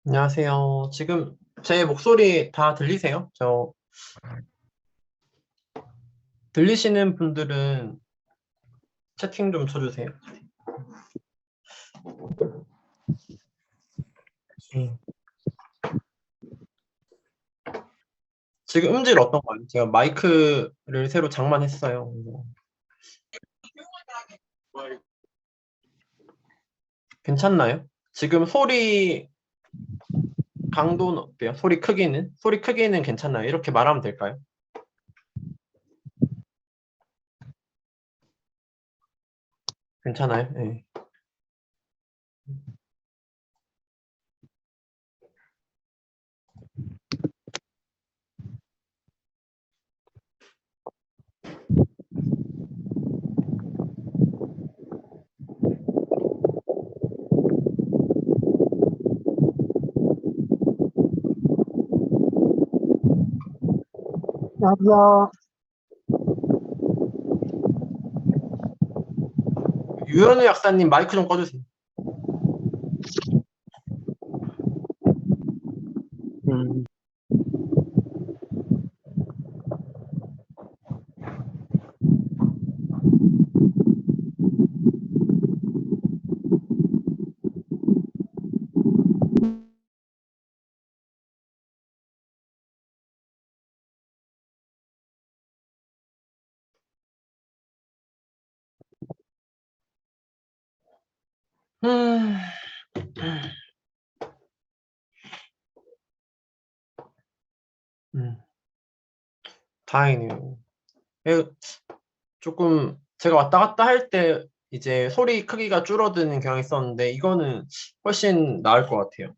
안녕하세요. 지금 제 목소리 다 들리세요? 들리시는 분들은 채팅 좀 쳐주세요. 지금 음질 어떤가요? 제가 마이크를 새로 장만했어요. 괜찮나요? 지금 소리 강도는 어때요? 소리 크기는? 소리 크기는 괜찮나요? 이렇게 말하면 될까요? 괜찮아요? 네. 여보세요. 유현우 약사님 마이크 좀 꺼주세요. 음, 음, 음, 다행이네요. 예, 조금 제가 왔다 갔다 할 때 이제 소리 크기가 줄어드는 경향이 있었는데 이거는 훨씬 나을 것 같아요.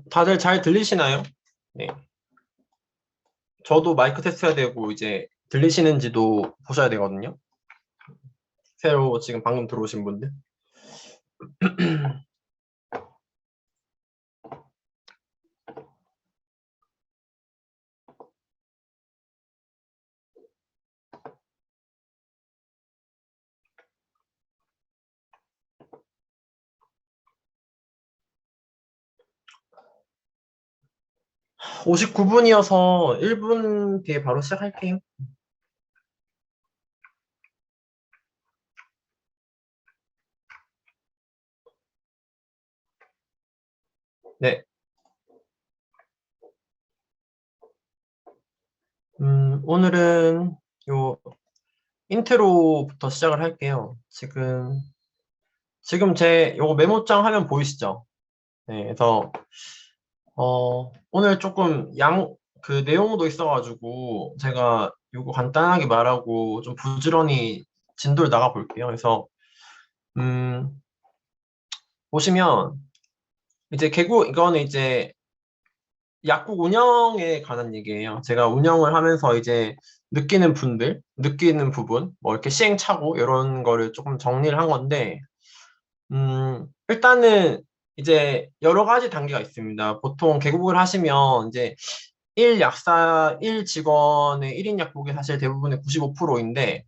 다들 잘 들리시나요? 네. 저도 마이크 테스트 해야 되고, 이제 들리시는지도 보셔야 되거든요. 새로 지금 방금 들어오신 분들. 59분이어서 1분 뒤에 바로 시작할게요. 네. 오늘은 요 인트로부터 시작을 할게요. 지금 제 요거 메모장 화면 보이시죠? 네, 그래서 오늘 조금 그 내용도 있어가지고 제가 요거 간단하게 말하고 좀 부지런히 진도를 나가 볼게요. 그래서 음, 보시면 이제 이거는 이제 약국 운영에 관한 얘기예요. 제가 운영을 하면서 이제 느끼는 부분, 뭐 이렇게 시행착오 이런 거를 조금 정리를 한 건데 일단은 이제 여러 가지 단계가 있습니다. 보통 개국을 하시면 이제 1 직원의 1인 약국이 사실 대부분의 95%인데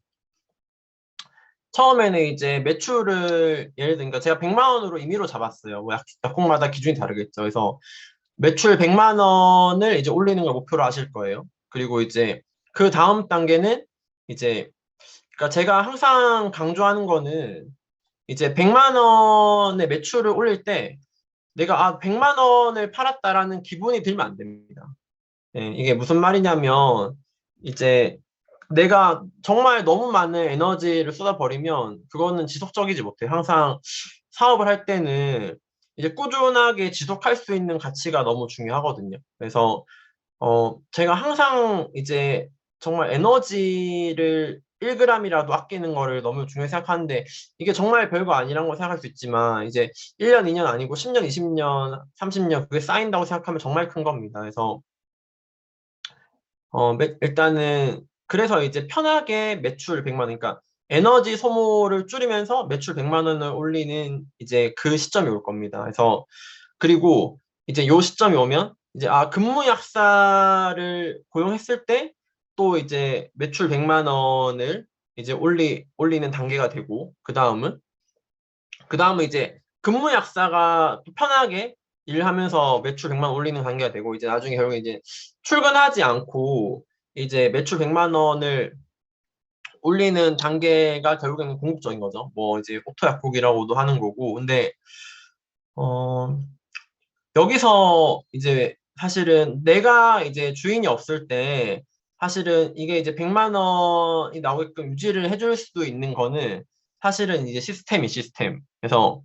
처음에는 이제 매출을 예를 들니까 제가 100만 원으로 임의로 잡았어요. 뭐 약국마다 기준이 다르겠죠. 그래서 매출 100만 원을 이제 올리는 걸 목표로 하실 거예요. 그리고 이제 그 다음 단계는 이제 그러니까 제가 항상 강조하는 거는 이제 100만 원의 매출을 올릴 때 내가 100만 원을 팔았다라는 기분이 들면 안 됩니다. 예, 이게 무슨 말이냐면 이제 내가 정말 너무 많은 에너지를 쏟아버리면 그거는 지속적이지 못해. 항상 사업을 할 때는 이제 꾸준하게 지속할 수 있는 가치가 너무 중요하거든요. 그래서 제가 항상 이제 정말 에너지를 1g이라도 아끼는 거를 너무 중요히 생각하는데 이게 정말 별거 아니란 걸 생각할 수 있지만 이제 1년, 2년 아니고 10년, 20년, 30년 그게 쌓인다고 생각하면 정말 큰 겁니다. 그래서 일단은 그래서 이제 편하게 매출 100만 원, 그러니까 에너지 소모를 줄이면서 매출 100만 원을 올리는 이제 그 시점이 올 겁니다. 그래서 그리고 이제 요 시점이 오면 이제 근무 약사를 고용했을 때 또 이제 매출 100만 원을 이제 올리는 단계가 되고 그 다음은 이제 근무 약사가 편하게 일하면서 매출 100만 원 올리는 단계가 되고 이제 나중에 결국에 이제 출근하지 않고 이제 매출 100만 원을 올리는 단계가 결국에는 궁극적인 거죠. 뭐 이제 오토 약국이라고도 하는 거고. 근데 어 여기서 이제 사실은 내가 이제 주인이 없을 때 사실은 이게 이제 100만 원이 나오게끔 유지를 해줄 수도 있는 거는 사실은 이제 시스템. 그래서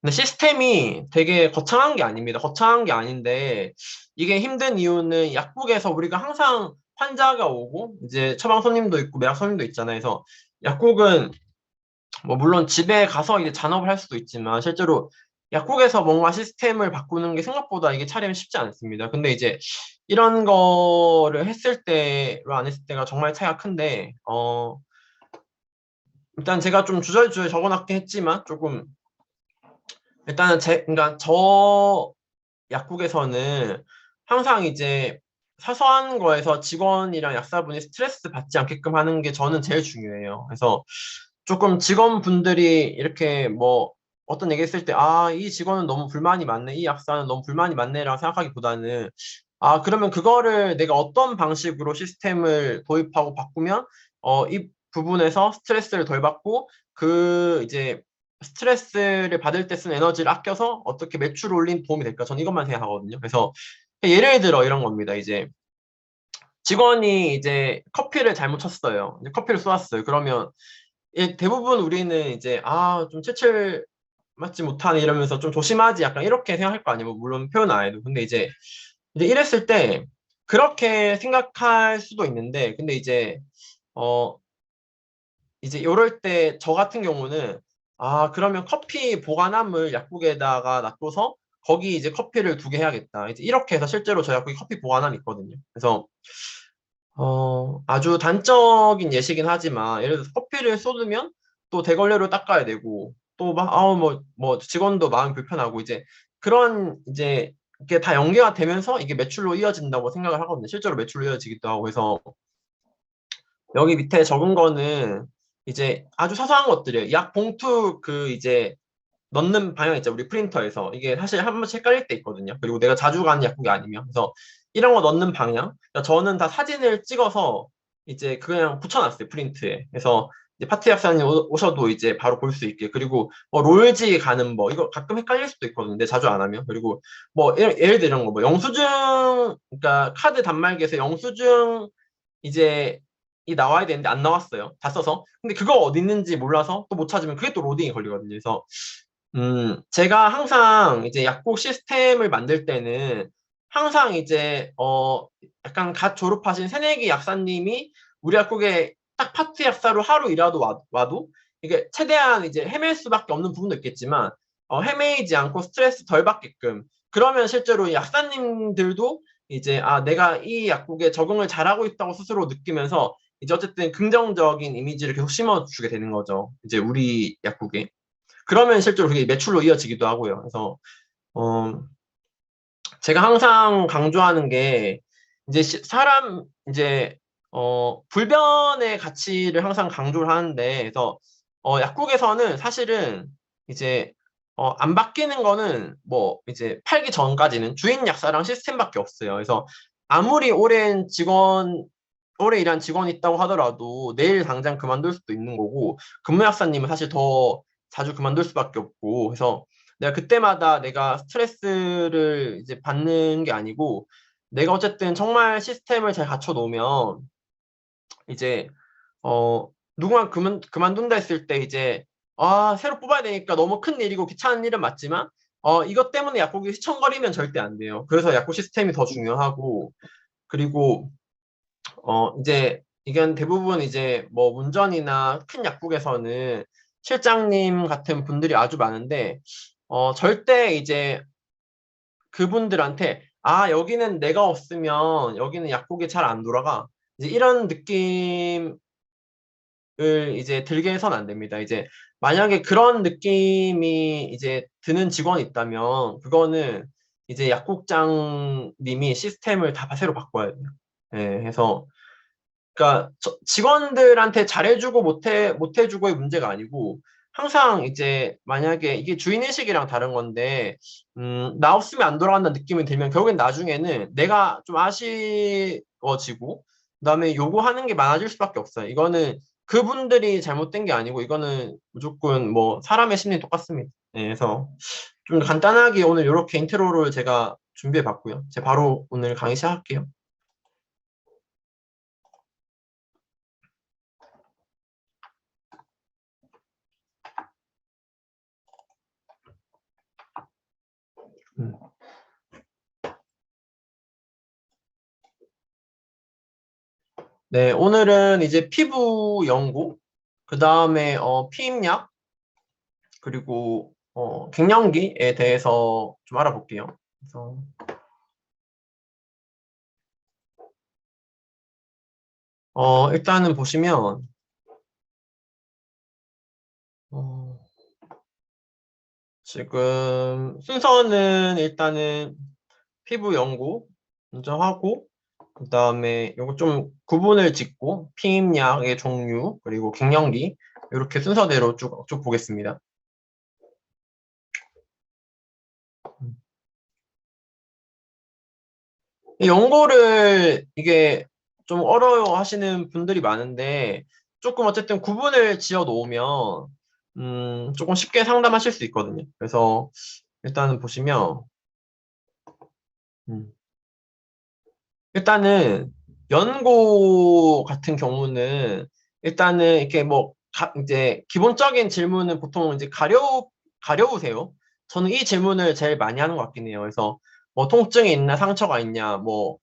근데 시스템이 되게 거창한 게 아닙니다. 거창한 게 아닌데 이게 힘든 이유는 약국에서 우리가 항상 환자가 오고 이제 처방 손님도 있고 매약 손님도 있잖아요. 그래서 약국은 뭐 물론 집에 가서 이제 잔업을 할 수도 있지만 실제로 약국에서 뭔가 시스템을 바꾸는 게 생각보다 이게 차림이 쉽지 않습니다. 근데 이제 이런 거를 했을 때로 안 했을 때가 정말 차이가 큰데 일단 제가 좀 주저주저 적어놨긴 했지만 조금 일단은 그러니까 저 약국에서는 항상 이제 사소한 거에서 직원이랑 약사분이 스트레스 받지 않게끔 하는 게 저는 제일 중요해요. 그래서 조금 직원분들이 이렇게 뭐 어떤 얘기 했을 때, 이 직원은 너무 불만이 많네, 이 약사는 너무 불만이 많네라고 생각하기보다는, 그러면 그거를 내가 어떤 방식으로 시스템을 도입하고 바꾸면, 이 부분에서 스트레스를 덜 받고, 이제 스트레스를 받을 때 쓴 에너지를 아껴서 어떻게 매출 올린 도움이 될까? 전 이것만 생각하거든요. 그래서 예를 들어 이런 겁니다. 이제 직원이 이제 커피를 잘못 쳤어요. 이제 커피를 쏘았어요. 그러면 대부분 우리는 이제 좀 채칠 맞지 못하네 이러면서 좀 조심하지 약간 이렇게 생각할 거 아니에요. 뭐 물론 표현 안 해도. 근데 이제 이랬을 때 그렇게 생각할 수도 있는데 근데 어 이제 이럴 때 저 같은 경우는 그러면 커피 보관함을 약국에다가 놔둬서 거기 이제 커피를 2개 해야겠다. 이제 이렇게 해서 실제로 저희 약국에 커피 보관함이 있거든요. 그래서 아주 단적인 예시긴 하지만 예를 들어서 커피를 쏟으면 또 대걸레로 닦아야 되고 또 막 뭐 직원도 마음이 불편하고 이제 그런 이제 이게 다 연계가 되면서 이게 매출로 이어진다고 생각을 하거든요. 실제로 매출로 이어지기도 하고 해서 여기 밑에 적은 거는 이제 아주 사소한 것들이에요. 약 봉투 그 이제 넣는 방향 있죠. 우리 프린터에서. 이게 사실 한 번씩 헷갈릴 때 있거든요. 그리고 내가 자주 가는 약국이 아니면. 그래서 이런 거 넣는 방향. 그러니까 저는 다 사진을 찍어서 이제 그냥 붙여놨어요. 프린트에. 그래서 이제 파트 약사님 오셔도 이제 바로 볼 수 있게. 그리고 뭐 롤지 가는 뭐 이거 가끔 헷갈릴 수도 있거든요. 근데 자주 안 하면. 그리고 뭐 예를 들어 이런 거 뭐 영수증 그러니까 카드 단말기에서 영수증 이제 이 나와야 되는데 안 나왔어요. 다 써서. 근데 그거 어디 있는지 몰라서 또 못 찾으면 그게 또 로딩이 걸리거든요. 그래서 제가 항상 이제 약국 시스템을 만들 때는 항상 이제, 약간 갓 졸업하신 새내기 약사님이 우리 약국에 딱 파트 약사로 하루 일하도 와도 이게 최대한 이제 헤맬 수밖에 없는 부분도 있겠지만, 헤매이지 않고 스트레스 덜 받게끔. 그러면 실제로 약사님들도 이제, 아, 내가 이 약국에 적응을 잘하고 있다고 스스로 느끼면서 이제 어쨌든 긍정적인 이미지를 계속 심어주게 되는 거죠. 이제 우리 약국에. 그러면 실제로 그게 매출로 이어지기도 하고요. 그래서 어, 제가 항상 강조하는 게 이제 사람 이제 불변의 가치를 항상 강조를 하는데 그래서 약국에서는 사실은 이제 안 바뀌는 거는 뭐 이제 팔기 전까지는 주인 약사랑 시스템밖에 없어요. 그래서 아무리 오래 일한 직원이 있다고 하더라도 내일 당장 그만둘 수도 있는 거고 근무약사님은 사실 더 자주 그만둘 수밖에 없고 그래서 내가 그때마다 내가 스트레스를 이제 받는 게 아니고 내가 어쨌든 정말 시스템을 잘 갖춰 놓으면 이제 누군가 그만둔다 했을 때 이제 새로 뽑아야 되니까 너무 큰 일이고 귀찮은 일은 맞지만 이것 때문에 약국이 휘청거리면 절대 안 돼요. 그래서 약국 시스템이 더 중요하고 그리고 이제 이건 대부분 이제 뭐 운전이나 큰 약국에서는 실장님 같은 분들이 아주 많은데 절대 이제 그분들한테 여기는 내가 없으면 여기는 약국이 잘 안 돌아가. 이제 이런 느낌을 이제 들게 해서는 안 됩니다. 이제 만약에 그런 느낌이 이제 드는 직원이 있다면 그거는 이제 약국장님이 시스템을 다 새로 바꿔야 돼요. 예, 해서 그러니까 직원들한테 잘해주고 못해주고의 문제가 아니고 항상 이제 만약에 이게 주인의식이랑 다른 건데 나 없으면 안 돌아간다는 느낌이 들면 결국엔 나중에는 내가 좀 아쉬워지고 그다음에 요구하는 게 많아질 수밖에 없어요. 이거는 그분들이 잘못된 게 아니고 이거는 무조건 뭐 사람의 심리 똑같습니다. 네, 그래서 좀 간단하게 오늘 이렇게 인트로를 제가 준비해 봤고요. 제가 바로 오늘 강의 시작할게요. 음. 네, 오늘은 이제 피부 연고, 그 다음에 피임약, 그리고 갱년기에 대해서 좀 알아볼게요. 그래서 일단은 보시면 어, 지금 순서는 일단은 피부 연고 먼저 하고 그 다음에 요거 좀 구분을 짓고 피임약의 종류 그리고 갱년기 이렇게 순서대로 쭉 보겠습니다. 이 연고를 이게 좀 어려워 하시는 분들이 많은데 조금 어쨌든 구분을 지어 놓으면 조금 쉽게 상담하실 수 있거든요. 그래서 일단은 보시면 음, 일단은 연고 같은 경우는 일단은 이렇게 뭐 이제 기본적인 질문은 보통 이제 가려우세요. 저는 이 질문을 제일 많이 하는 것 같긴 해요. 그래서 뭐 통증이 있나 상처가 있냐 뭐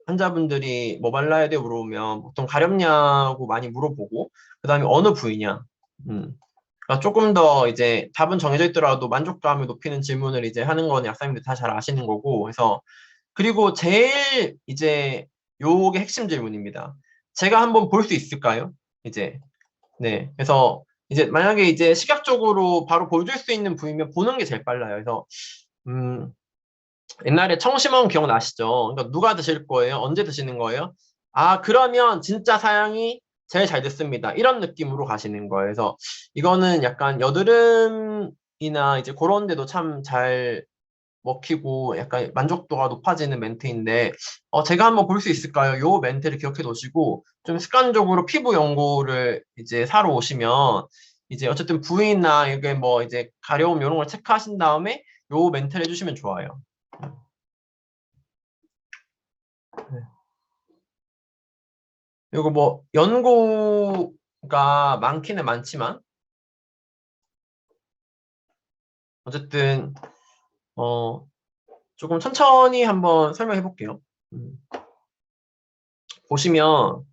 환자분들이 뭐 발라야 돼 물어보면 보통 가렵냐고 많이 물어보고 그다음에 어느 부위냐. 음. 그러니까 조금 더 이제 답은 정해져 있더라도 만족감을 높이는 질문을 이제 하는 건 약사님들 다 잘 아시는 거고, 그래서 그리고 제일 이제 요게 핵심 질문입니다. 제가 한번 볼 수 있을까요? 이제 네, 그래서 이제 만약에 이제 시각적으로 바로 보여줄 수 있는 부위면 보는 게 제일 빨라요. 그래서 음, 옛날에 청심원 기억나시죠? 그러니까 누가 드실 거예요? 언제 드시는 거예요? 아, 그러면 진짜 사양이 제일 잘 됐습니다. 이런 느낌으로 가시는 거예요. 그래서 이거는 약간 여드름이나 이제 그런 데도 참 잘 먹히고 약간 만족도가 높아지는 멘트인데, 제가 한번 볼 수 있을까요? 요 멘트를 기억해 놓으시고, 좀 습관적으로 피부 연고를 이제 사러 오시면, 이제 어쨌든 부위나 이게 뭐 이제 가려움 이런 걸 체크하신 다음에 요 멘트를 해주시면 좋아요. 네. 그리고 뭐 연고가 많기는 많지만 어쨌든 어 조금 천천히 한번 설명해 볼게요. 음, 보시면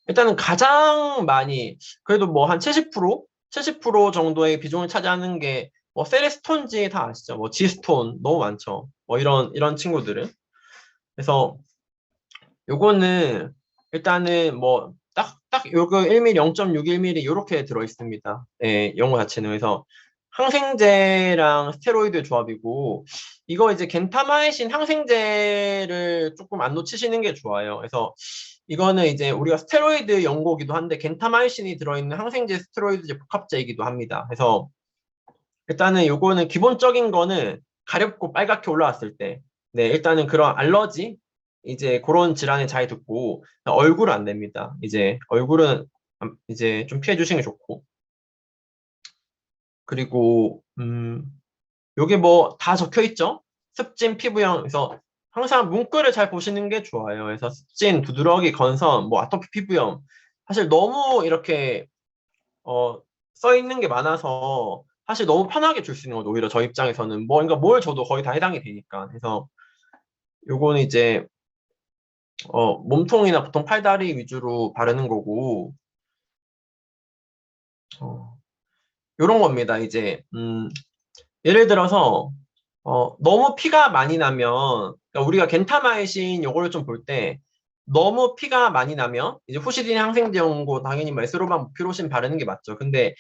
일단은 가장 많이 그래도 뭐 한 70%? 70% 정도의 비중을 차지하는 게 뭐 세레스톤지 다 아시죠? 뭐 지스톤 너무 많죠. 뭐 이런 친구들은. 그래서 요거는 일단은 뭐 딱 요거 1mm, 0.61mm 요렇게 들어 있습니다. 예, 용어 자체는. 그래서 항생제랑 스테로이드 조합이고 이거 이제 겐타마이신 항생제를 조금 안 놓치시는 게 좋아요. 그래서 이거는 이제 우리가 스테로이드 연고기도 한데 겐타마이신이 들어있는 항생제 스테로이드제 복합제이기도 합니다. 그래서 일단은 요거는 기본적인 거는 가렵고 빨갛게 올라왔을 때, 네, 일단은 그런 알러지, 이제 그런 질환에 잘 듣고, 얼굴은 안 됩니다. 이제 얼굴은 이제 좀 피해 주시는 게 좋고. 그리고, 요게 뭐 다 적혀 있죠? 습진, 피부형, 그래서 항상 문구를 잘 보시는 게 좋아요. 그래서 습진, 두드러기, 건선, 뭐 아토피 피부염. 사실 너무 이렇게 어, 써 있는 게 많아서 사실 너무 편하게 줄 수 있는 거죠. 오히려 저 입장에서는 뭐 그러니까 뭘 줘도 거의 다 해당이 되니까. 그래서 요거는 이제 몸통이나 보통 팔다리 위주로 바르는 거고 어, 요런 겁니다. 이제 예를 들어서 너무 피가 많이 나면 그러니까 우리가 겐타마이신 요거를 좀 볼 때 너무 피가 많이 나면 이제 후시딘 항생제 연고 당연히 뭐 에스로반 무피로신 바르는 게 맞죠. 근데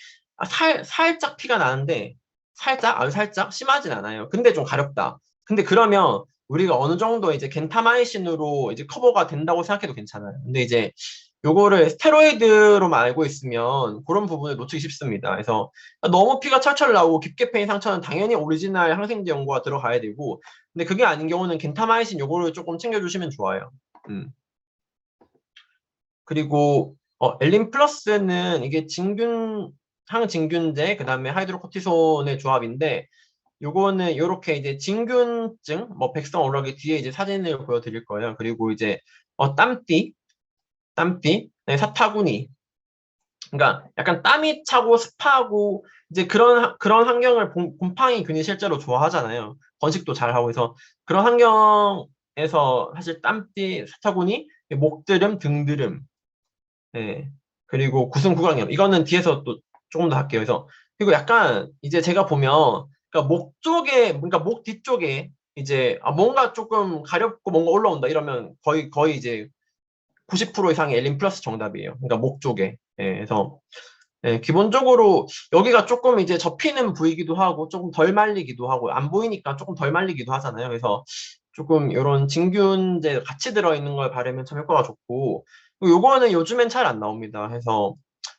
살짝 피가 나는데 살짝 아주 살짝 심하진 않아요. 근데 좀 가렵다. 근데 그러면 우리가 어느 정도 이제 겐타마이신으로 이제 커버가 된다고 생각해도 괜찮아요. 근데 이제 요거를 스테로이드로만 알고 있으면 그런 부분을 놓치기 쉽습니다. 그래서 너무 피가 철철 나오고 깊게 패인 상처는 당연히 오리지널 항생제 연고가 들어가야 되고 근데 그게 아닌 경우는 겐타마이신 요거를 조금 챙겨주시면 좋아요. 그리고 엘린 플러스는 이게 항진균제 그다음에 하이드로코티손의 조합인데 요거는 요렇게 이제 진균증 뭐 백성 오락이 뒤에 이제 사진을 보여드릴 거예요. 그리고 이제 땀띠, 네, 사타구니 그러니까 약간 땀이 차고 습하고 이제 그런 환경을 곰팡이 균이 실제로 좋아하잖아요. 번식도 잘 하고 해서 그런 환경에서 사실 땀띠, 사타구니, 목드름, 등드름, 예. 그리고 구승구강염 이거는 뒤에서 또 조금 더 할게요. 그래서 그리고 약간 이제 제가 보면 그러니까 목 쪽에 그러니까 목 뒤쪽에 이제 뭔가 조금 가렵고 뭔가 올라온다 이러면 거의 이제 90% 이상의 엘린 플러스 정답이에요. 그러니까 목 쪽에. 예, 그래서 기본적으로 여기가 조금 이제 접히는 부위기도 하고 조금 덜 말리기도 하고 안 보이니까 조금 덜 말리기도 하잖아요. 그래서 조금 이런 진균제 같이 들어있는 걸 바르면 참 효과가 좋고 그리고 요거는 요즘엔 잘 안 나옵니다. 해서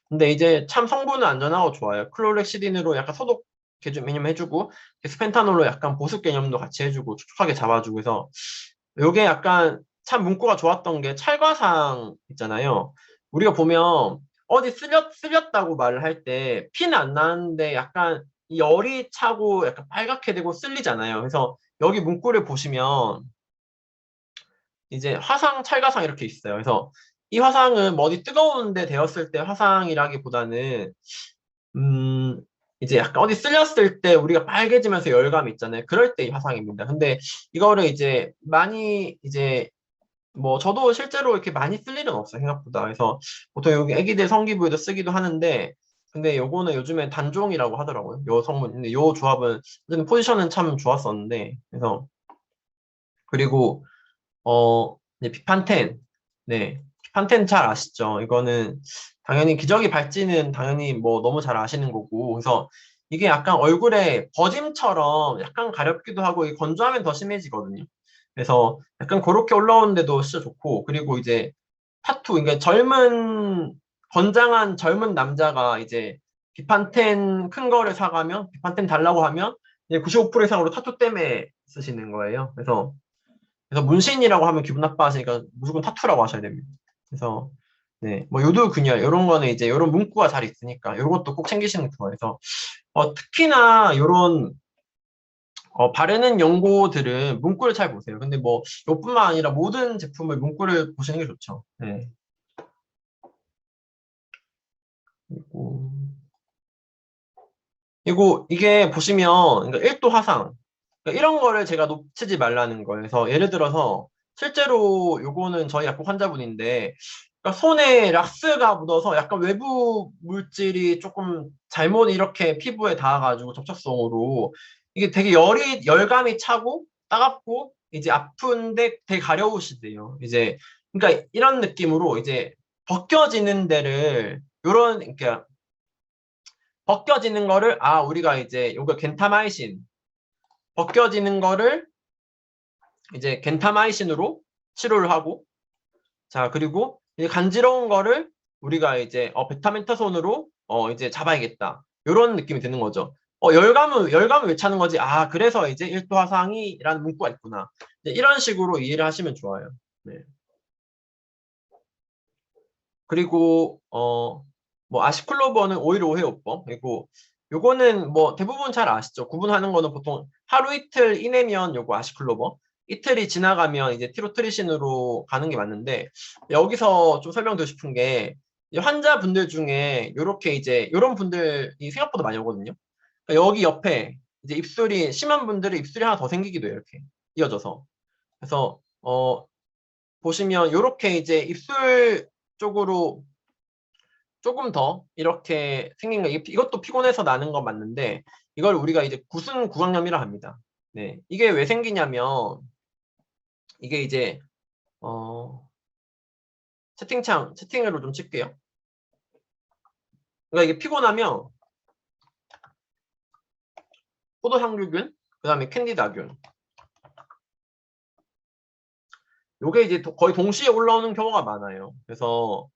근데 이제 참 성분은 안전하고 좋아요. 클로렉시딘으로 약간 소독 개념 해주고 스펜타놀로 약간 보습 개념도 같이 해주고 촉촉하게 잡아주고 해서 요게 약간 참 문구가 좋았던 게 찰과상 있잖아요. 우리가 보면 어디 쓸렸다고 말을 할 때 피는 안 나는데 약간 이 열이 차고 약간 빨갛게 되고 쓸리잖아요. 그래서 여기 문구를 보시면 이제 화상, 찰과상 이렇게 있어요. 그래서 이 화상은 뭐 어디 뜨거운데 되었을 때 화상이라기보다는 음 이제 약간 어디 쓸렸을 때 우리가 빨개지면서 열감이 있잖아요. 그럴 때 이 화상입니다. 근데 이거를 이제 많이 이제 뭐 저도 실제로 이렇게 많이 쓸 일은 없어요 생각보다. 그래서 보통 여기 애기들 성기부에도 쓰기도 하는데 근데 요거는 요즘에 단종이라고 하더라고요. 요 성분. 근데 요 조합은 어쨌든 포지션은 참 좋았었는데 그래서 그리고 네, 비판텐. 네. 비판텐 잘 아시죠? 이거는 당연히 기저귀 발찌는 당연히 뭐 너무 잘 아시는 거고. 그래서 이게 약간 얼굴에 버짐처럼 약간 가렵기도 하고 이 건조하면 더 심해지거든요. 그래서 약간 그렇게 올라오는데도 진짜 좋고 그리고 이제 타투 그러니까 건장한 젊은 남자가 이제 비판텐 큰 거를 사가면 비판텐 달라고 하면 이제 95% 이상으로 타투 때문에 쓰시는 거예요. 그래서 문신이라고 하면 기분 나빠하시니까 무조건 타투라고 하셔야 됩니다. 그래서 네, 뭐 요도 균열 이런 거는 이제 이런 문구가 잘 있으니까 이런 것도 꼭 챙기시는 게 좋아요. 그래서 특히나 이런 바르는 연고들은 문구를 잘 보세요. 근데 뭐 이뿐만 아니라 모든 제품을 문구를 보시는 게 좋죠. 네. 그리고 그리고 이게 보시면 그러니까 1도 화상 그러니까 이런 거를 제가 놓치지 말라는 거예요. 그래서 예를 들어서 실제로 요거는 저희 약국 환자분인데 그러니까 손에 락스가 묻어서 약간 외부 물질이 조금 잘못 이렇게 피부에 닿아가지고 접촉성으로 이게 되게 열감이 차고 따갑고 이제 아픈데 되게 가려우시대요. 이제 그러니까 이런 느낌으로 이제 벗겨지는 데를 요런 그러니까 벗겨지는 거를 우리가 이제 요거 겐타마이신 벗겨지는 거를 이제 겐타마이신으로 치료를 하고 자 그리고 이제 간지러운 거를 우리가 이제 베타멘타손으로 이제 잡아야겠다 요런 느낌이 드는 거죠. 열감은 왜 차는 거지? 그래서 이제 1도 화상이라는 문구가 있구나. 이제 이런 식으로 이해를 하시면 좋아요. 네. 그리고 뭐 아시클로버는 오일 오해요법 그리고 요거는 뭐 대부분 잘 아시죠. 구분하는 거는 보통 하루 이틀 이내면 요거 아시클로버 이틀이 지나가면 이제 티로트리신으로 가는 게 맞는데 여기서 좀 설명드리고 싶은 게 이제 환자분들 중에 요렇게 이제 요런 분들이 생각보다 많이 오거든요. 그러니까 여기 옆에 이제 입술이 심한 분들은 입술이 하나 더 생기기도 해요. 이렇게 이어져서 그래서 보시면 요렇게 이제 입술 쪽으로 조금 더 이렇게 생긴 거 이것도 피곤해서 나는 건 맞는데 이걸 우리가 이제 구순 구강염이라 합니다. 네, 이게 왜 생기냐면 이게 이제 채팅으로 좀 칠게요. 그러니까 이게 피곤하면 포도상류균, 그다음에 캔디다균 요게 이제 거의 동시에 올라오는 경우가 많아요. 그래서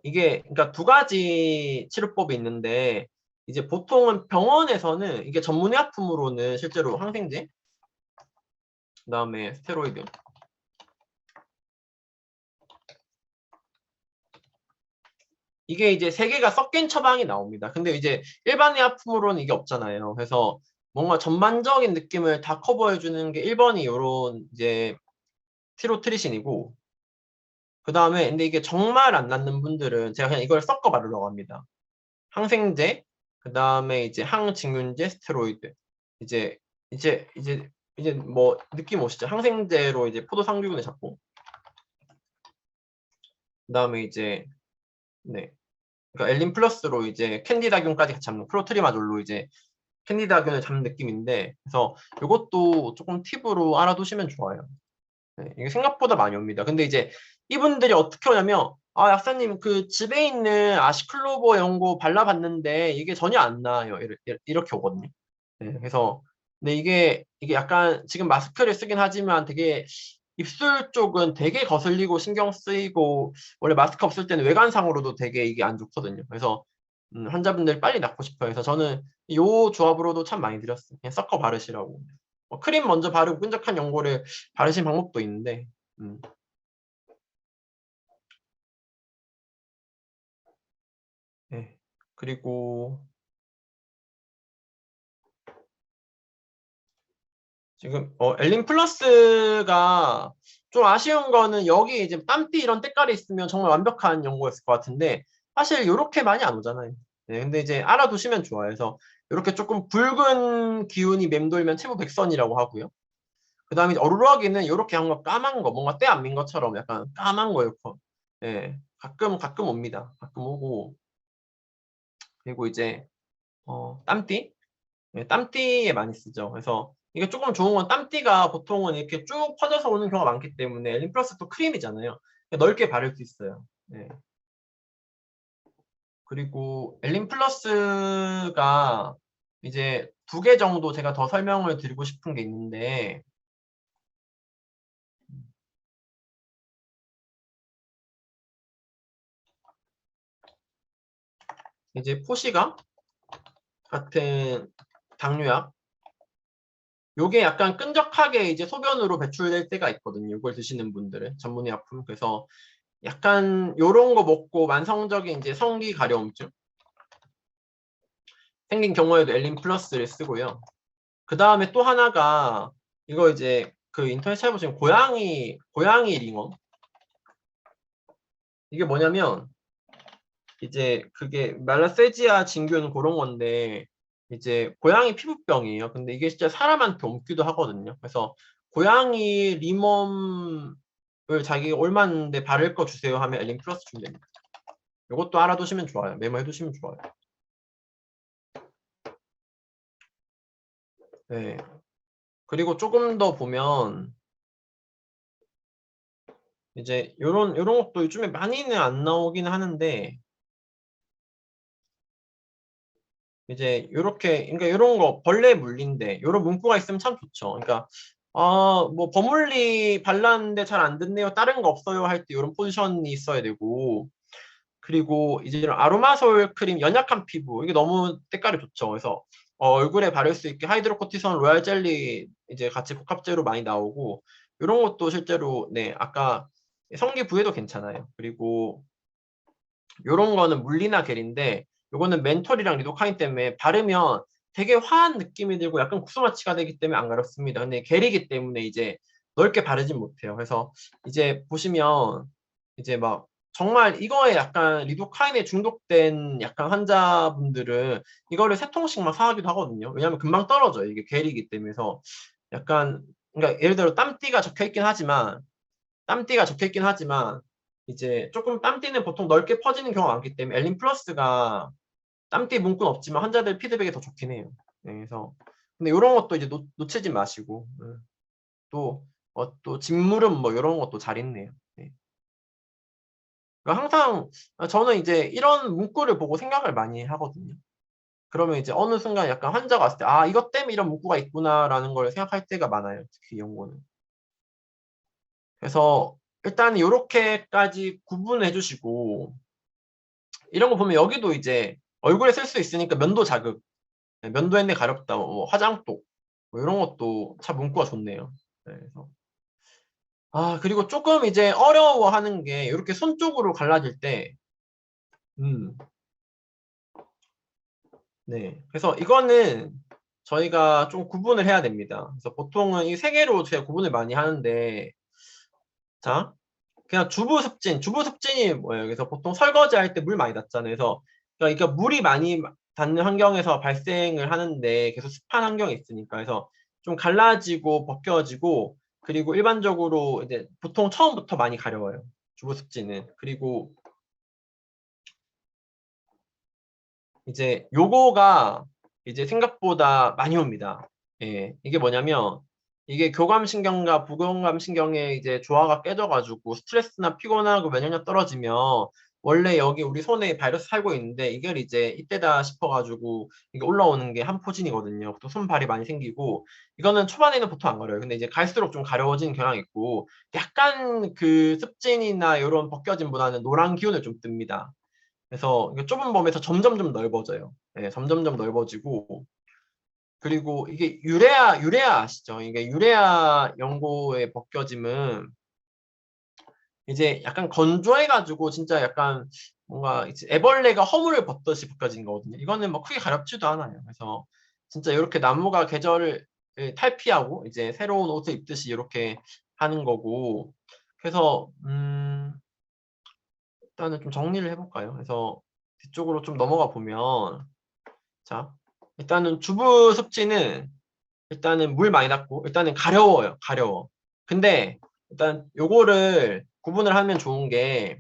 이게 그러니까 두 가지 치료법이 있는데 이제 보통은 병원에서는 이게 전문의약품으로는 실제로 항생제 그다음에 스테로이드 이게 이제 세 개가 섞인 처방이 나옵니다. 근데 이제 일반 의약품으로는 이게 없잖아요. 그래서 뭔가 전반적인 느낌을 다 커버해주는 게 1번이 요런 이제 티로트리신이고 그 다음에 근데 이게 정말 안 낫는 분들은 제가 그냥 이걸 섞어 바르려고 합니다. 항생제 그 다음에 이제 항증균제 스테로이드 이제 이제 이제 이제 뭐 느낌 오시죠? 항생제로 이제 포도상류균을 잡고 그 다음에 이제 네 그러니까 엘린 플러스로 이제 캔디다균까지 같이 잡는 프로트리마졸로 이제 캔디다균을 잡는 느낌인데 그래서 이것도 조금 팁으로 알아두시면 좋아요. 네, 이게 생각보다 많이 옵니다. 근데 이제 이분들이 어떻게 오냐면 약사님 그 집에 있는 아시클로버 연고 발라봤는데 이게 전혀 안 나아요. 이렇게 오거든요. 네, 그래서 근데 이게 약간 지금 마스크를 쓰긴 하지만 되게 입술 쪽은 되게 거슬리고 신경 쓰이고 원래 마스크 없을 때는 외관상으로도 되게 이게 안 좋거든요. 그래서 환자분들 빨리 낫고 싶어요. 그래서 저는 요 조합으로도 참 많이 드렸어요. 그냥 섞어 바르시라고. 크림 먼저 바르고 끈적한 연고를 바르신 방법도 있는데 음, 네. 그리고 지금 엘린 플러스가 좀 아쉬운 거는 여기 이제 땀띠 이런 때깔이 있으면 정말 완벽한 연고였을 것 같은데 사실 이렇게 많이 안 오잖아요. 네, 근데 이제 알아두시면 좋아요. 그래서 이렇게 조금 붉은 기운이 맴돌면 체부 백선이라고 하고요. 그 다음에 어루러기는 이렇게 한거 까만 거, 뭔가 때 안 민 것처럼 약간 까만 거예요. 예, 가끔 옵니다. 가끔 오고 그리고 이제 땀띠, 네, 땀띠에 많이 쓰죠. 그래서 이게 조금 좋은 건 땀띠가 보통은 이렇게 쭉 퍼져서 오는 경우가 많기 때문에 엘린 플러스 또 크림이잖아요. 넓게 바를 수 있어요. 네. 그리고 엘린 플러스가 이제 2개 정도 제가 더 설명을 드리고 싶은 게 있는데, 이제 포시가 같은 당뇨약, 요게 약간 끈적하게 이제 소변으로 배출될 때가 있거든요. 이걸 드시는 분들은 전문의 약품. 그래서 약간 요런 거 먹고 만성적인 이제 성기 가려움증 생긴 경우에도 엘린 플러스를 쓰고요. 그 다음에 또 하나가 이거 이제 그 인터넷 찾아보시면 고양이 링원, 이게 뭐냐면 이제 그게 말라세지아 진균 그런 건데 이제 고양이 피부병이에요. 근데 이게 진짜 사람한테 옮기도 하거든요. 그래서 고양이 림웜을 자기가 옮았는데 바를 거 주세요 하면 엘린 플러스 주면 됩니다. 이것도 알아두시면 좋아요. 메모해 두시면 좋아요. 네. 그리고 조금 더 보면 이제 요런 것도 요즘에 많이는 안 나오긴 하는데 이제 요렇게 그러니까 요런 거 벌레 물린데 요런 문구가 있으면 참 좋죠. 그러니까 뭐 버물리 발랐는데 잘 안 됐네요. 다른 거 없어요 할 때 요런 포지션이 있어야 되고, 그리고 이제 이런 아로마솔 크림 연약한 피부 이게 너무 때깔이 좋죠. 그래서 얼굴에 바를 수 있게 하이드로코티손 로얄 젤리 이제 같이 복합제로 많이 나오고 요런 것도 실제로 네 아까 성기 부에도 괜찮아요. 그리고 요런 거는 물리나 겔인데 요거는 멘톨이랑 리도카인 때문에 바르면 되게 화한 느낌이 들고 약간 국소마취가 되기 때문에 안 가렵습니다. 근데 겔이기 때문에 이제 넓게 바르진 못해요. 그래서 이제 보시면 이제 막 정말 이거에 약간 리도카인에 중독된 약간 환자분들은 이거를 3통씩 막 사가기도 하거든요. 왜냐면 금방 떨어져요. 이게 겔이기 때문에. 그래서 약간 그러니까 예를 들어 땀띠가 적혀 있긴 하지만 이제 조금 땀띠는 보통 넓게 퍼지는 경우가 많기 때문에 엘린 플러스가 땀띠 문구는 없지만 환자들 피드백이 더 좋긴 해요. 네, 그래서 근데 이런 것도 이제 놓치지 마시고 또 진물음 뭐 이런 것도 잘 있네요. 네. 그러니까 항상 저는 이제 이런 문구를 보고 생각을 많이 하거든요. 그러면 이제 어느 순간 약간 환자가 왔을 때 이것 때문에 이런 문구가 있구나라는 걸 생각할 때가 많아요. 특히 이런 거는. 그래서 일단 이렇게까지 구분해 주시고 이런 거 보면 여기도 이제 얼굴에 쓸 수 있으니까 면도 자극, 네, 면도했네 가렵다, 뭐 화장도 뭐 이런 것도 참 문구가 좋네요. 네, 그래서 그리고 조금 이제 어려워하는 게 이렇게 손 쪽으로 갈라질 때, 음, 네, 그래서 이거는 저희가 좀 구분을 해야 됩니다. 그래서 보통은 이 세 개로 제가 구분을 많이 하는데, 자, 그냥 주부 습진이 뭐예요? 그래서 보통 설거지 할 때 물 많이 닿잖아요. 그래서 그러니까 물이 많이 닿는 환경에서 발생을 하는데 계속 습한 환경이 있으니까 그래서 좀 갈라지고 벗겨지고 그리고 일반적으로 이제 보통 처음부터 많이 가려워요. 주부 습진은. 그리고 이제 요거가 이제 생각보다 많이 옵니다. 예, 이게 뭐냐면 이게 교감신경과 부교감신경의 이제 조화가 깨져가지고 스트레스나 피곤하고 면역력 떨어지면 원래 여기 우리 손에 바이러스 살고 있는데 이걸 이제 이때다 싶어가지고 이게 올라오는 게 한 포진이거든요. 또 손발이 많이 생기고 이거는 초반에는 보통 안 가려요. 근데 이제 갈수록 좀 가려워지는 경향이 있고 약간 그 습진이나 이런 벗겨짐보다는 노란 기운을 좀 뜹니다. 그래서 이게 좁은 범위에서 점점점 넓어져요. 네, 점점점 넓어지고 그리고 이게 유레아 아시죠? 이게 유레아 연고의 벗겨짐은 이제 약간 건조해가지고 진짜 약간 뭔가 이제 애벌레가 허물을 벗듯이 벗겨진 거거든요. 이거는 뭐 크게 가렵지도 않아요. 그래서 진짜 이렇게 나무가 계절을 탈피하고 이제 새로운 옷을 입듯이 이렇게 하는 거고 그래서 일단은 좀 정리를 해볼까요? 그래서 뒤쪽으로 좀 넘어가 보면 자 일단은 주부 습지는 일단은 물 많이 닿고 일단은 가려워요. 가려워. 근데 일단 요거를 구분을 하면 좋은 게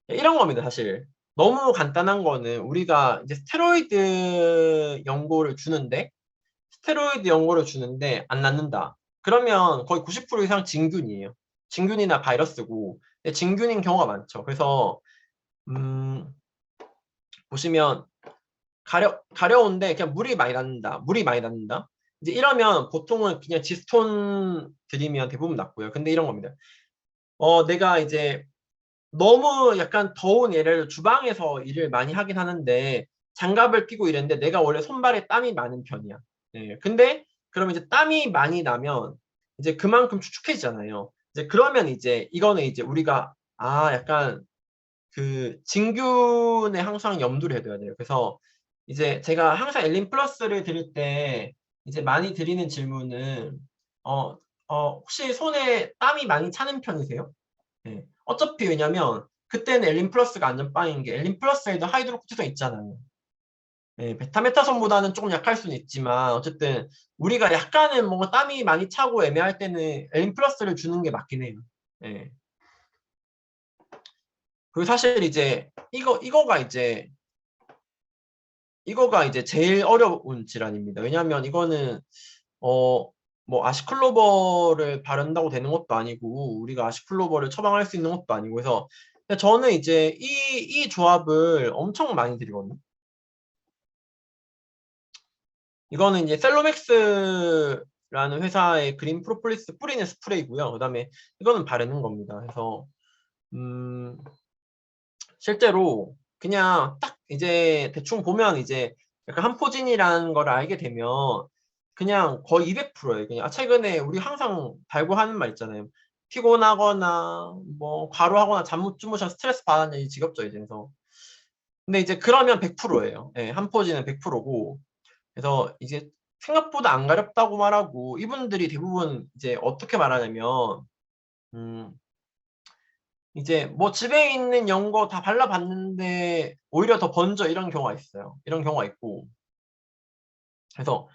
이런 겁니다. 사실 너무 간단한 거는 우리가 이제 스테로이드 연고를 주는데 안 낫는다. 그러면 거의 90% 이상 진균이에요. 진균이나 바이러스고, 근데 진균인 경우가 많죠. 그래서 보시면 가려운데 그냥 물이 많이 닿는다. 이제 이러면 보통은 그냥 지스톤 드리면 대부분 낫고요. 근데 이런 겁니다. 내가 이제 너무 약간 더운 예를 들어 주방에서 일을 많이 하긴 하는데 장갑을 끼고 이랬는데 내가 원래 손발에 땀이 많은 편이야. 네. 근데 그러면 이제 땀이 많이 나면 이제 그만큼 축축해지잖아요. 이제 그러면 이제 이거는 이제 우리가 약간 그 진균에 항상 염두를 해둬야 돼요. 그래서 이제 제가 항상 엘린 플러스를 드릴 때 이제 많이 드리는 질문은 어, 혹시 손에 땀이 많이 차는 편이세요? 네. 어차피 왜냐면 그때는 엘린 플러스가 안전빵인 게 엘린 플러스에도 하이드로코티손 있잖아요. 네, 베타메타손보다는 조금 약할 수는 있지만 어쨌든 우리가 약간은 뭔가 땀이 많이 차고 애매할 때는 엘린 플러스를 주는 게 맞긴 해요. 네. 그리고 사실 이제 이거가 이제 제일 어려운 질환입니다. 왜냐하면 이거는 어 뭐 아시클로버를 바른다고 되는 것도 아니고 우리가 아시클로버를 처방할 수 있는 것도 아니고 그래서 근데 저는 이제 이 조합을 엄청 많이 드리거든요. 이거는 이제 셀로맥스라는 회사의 그린 프로폴리스 뿌리는 스프레이고요. 그다음에 이거는 바르는 겁니다. 그래서 음, 실제로 그냥 딱 이제 대충 보면 이제 약간 한포진이라는 걸 알게 되면 그냥 거의 200%예요. 그냥 최근에 우리 항상 달고 하는 말 있잖아요. 피곤하거나 뭐 과로하거나 잠 못 주무셔서 스트레스 받았냐 이 지겹죠 이제. 그래서 근데 이제 그러면 100%예요. 예, 한포진은 100%고 그래서 이제 생각보다 안 가렵다고 말하고 이분들이 대부분 이제 어떻게 말하냐면 음, 이제 뭐 집에 있는 연고 다 발라봤는데 오히려 더 번져 이런 경우가 있어요. 이런 경우가 있고. 그래서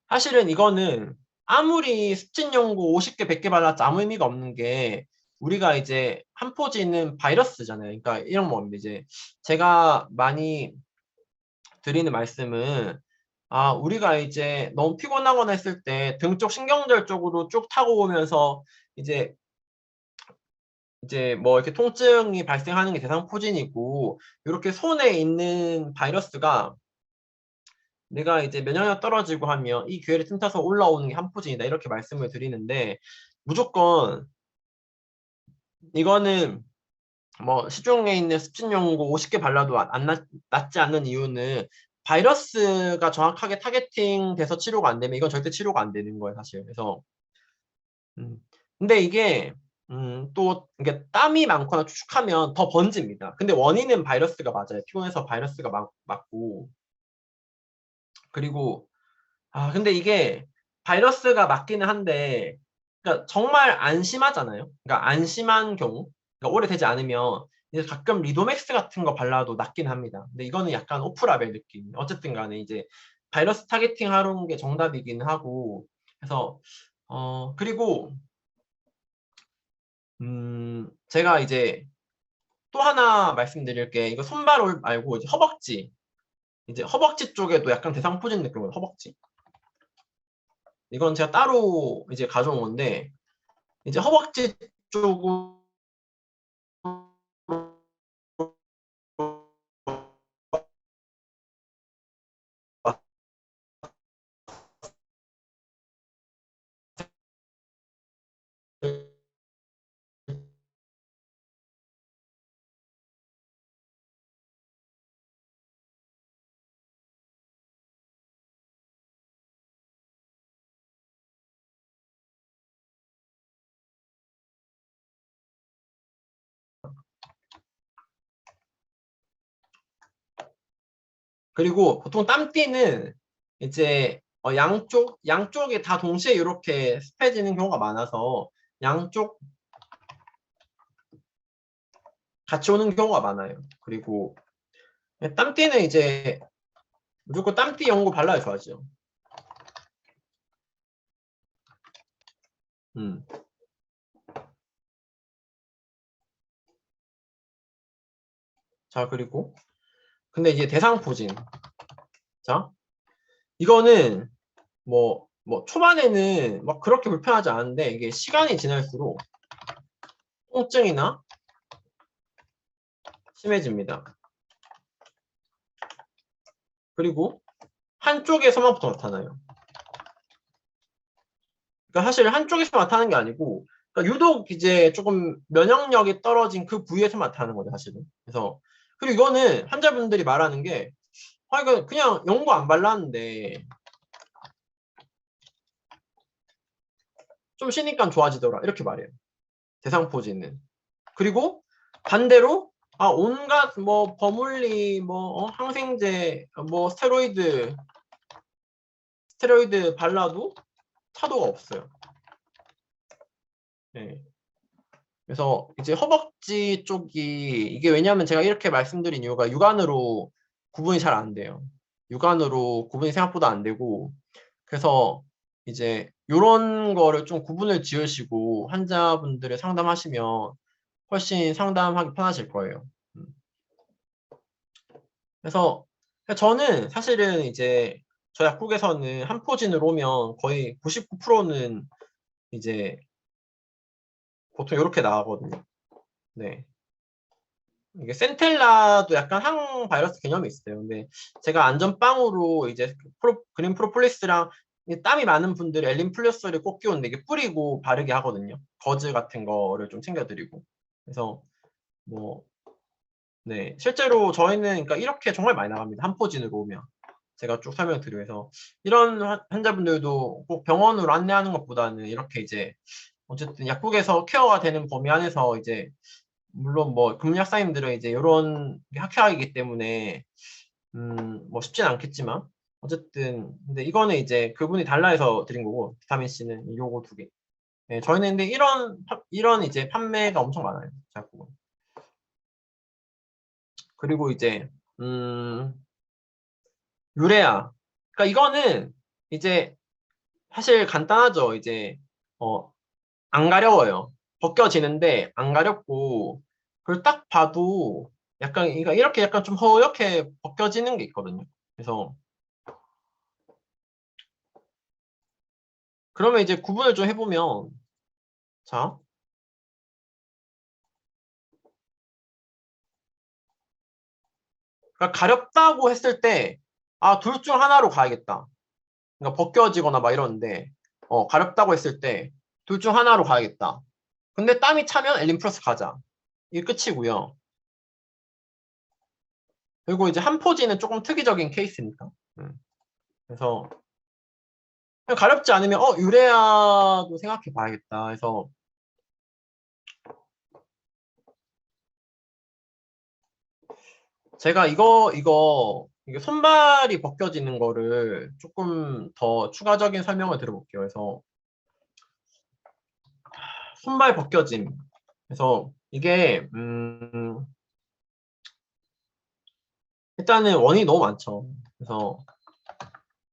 사실은 이거는 아무리 습진 연고 50개, 100개 발랐지 아무 의미가 없는 게 우리가 이제 한 포지는 바이러스잖아요. 그러니까 이런 겁니다. 이제 제가 많이 드리는 말씀은 우리가 이제 너무 피곤하거나 했을 때 등 쪽 신경절 쪽으로 쭉 타고 오면서 이제 뭐 이렇게 통증이 발생하는 게 대상포진이고 이렇게 손에 있는 바이러스가 내가 이제 면역력 떨어지고 하면 이 기회를 틈타서 올라오는 게 한포진이다 이렇게 말씀을 드리는데 무조건 이거는 뭐 시중에 있는 습진용고 50개 발라도 낫지 않는 이유는 바이러스가 정확하게 타겟팅 돼서 치료가 안 되면 이건 절대 치료가 안 되는 거예요 사실. 그래서 음. 근데 이게 또 이게 땀이 많거나 축축하면 더 번집니다. 근데 원인은 바이러스가 맞아요. 피곤해서 바이러스가 맞고 그리고 근데 이게 바이러스가 맞기는 한데 그러니까 정말 안 심하잖아요. 그러니까 안 심한 경우 그러니까 오래되지 않으면 이제 가끔 리도맥스 같은 거 발라도 낫긴 합니다. 근데 이거는 약간 오프라벨 느낌. 어쨌든 간에 이제 바이러스 타겟팅 하는 게 정답이긴 하고 그래서 그리고 제가 이제 또 하나 말씀드릴 게 이거 손발 말고 이제 허벅지 쪽에도 약간 대상포진 느낌으로 허벅지. 이건 제가 따로 이제 가져온 건데 이제 허벅지 쪽으로 그리고 보통 땀띠는 이제 양쪽에 다 동시에 이렇게 습해지는 경우가 많아서 양쪽 같이 오는 경우가 많아요. 그리고 땀띠는 이제 무조건 땀띠 연고 발라야 좋아하죠. 음. 자, 그리고 근데 이제 대상 포진. 자, 이거는 초반에는 막 그렇게 불편하지 않은데 이게 시간이 지날수록 통증이나 심해집니다. 그리고 한쪽에서만부터 나타나요. 그러니까 사실 한쪽에서 나타나는 게 아니고, 그러니까 유독 이제 조금 면역력이 떨어진 그 부위에서 나타나는 거죠, 사실은. 그래서, 그리고 이거는 환자분들이 말하는 게, 이거 그냥 연고 안 발랐는데, 좀 쉬니까 좋아지더라. 이렇게 말해요. 대상포진은. 그리고 반대로, 온갖 버물리, 항생제, 스테로이드 발라도 차도가 없어요. 네. 그래서 이제 허벅지 쪽이 이게 왜냐하면 제가 이렇게 말씀드린 이유가 육안으로 구분이 잘 안 돼요. 육안으로 구분이 생각보다 안 되고 그래서 이제 요런 거를 좀 구분을 지으시고 환자분들을 상담하시면 훨씬 상담하기 편하실 거예요. 그래서 저는 사실은 이제 저 약국에서는 한포진으로 오면 거의 99%는 이제 보통 이렇게 나가거든요. 네. 이게 센텔라도 약간 항바이러스 개념이 있어요. 근데 제가 안전빵으로 이제 그린 프로폴리스랑 땀이 많은 분들이 엘린 플러스를 꼭 끼우는데 이게 뿌리고 바르게 하거든요. 거즈 같은 거를 좀 챙겨드리고. 그래서 뭐, 네. 실제로 저희는 그러니까 이렇게 정말 많이 나갑니다. 한포진으로 오면. 제가 쭉 설명드리고 해서 이런 환자분들도 꼭 병원으로 안내하는 것보다는 이렇게 이제 어쨌든 약국에서 케어가 되는 범위 안에서 이제 물론 금약사님들은 이제 이런 학회이기 때문에 쉽진 않겠지만 어쨌든 근데 이거는 이제 그분이 달라 해서 드린 거고 비타민 C는 요거 두 개. 네, 저희는 근데 이런 이제 판매가 엄청 많아요. 자꾸. 그리고 이제 유레아. 그러니까 이거는 이제 사실 간단하죠. 이제 안 가려워요. 벗겨지는데 안 가렵고 그걸 딱 봐도 약간 그러니까 이렇게 약간 좀 허옇게 벗겨지는 게 있거든요. 그래서 그러면 이제 구분을 좀 해보면 자 그러니까 가렵다고 했을 때 둘 중 하나로 가야겠다. 그러니까 벗겨지거나 막 이러는데 가렵다고 했을 때 둘 중 하나로 가야겠다. 근데 땀이 차면 엘린 플러스 가자. 이게 끝이고요. 그리고 이제 한포지는 조금 특이적인 케이스니까. 그래서 그냥 가렵지 않으면 유레아도 생각해 봐야겠다 해서 제가 이게 손발이 벗겨지는 거를 조금 더 추가적인 설명을 드려볼게요. 그래서 손발 벗겨짐. 그래서 이게 일단은 원인이 너무 많죠. 그래서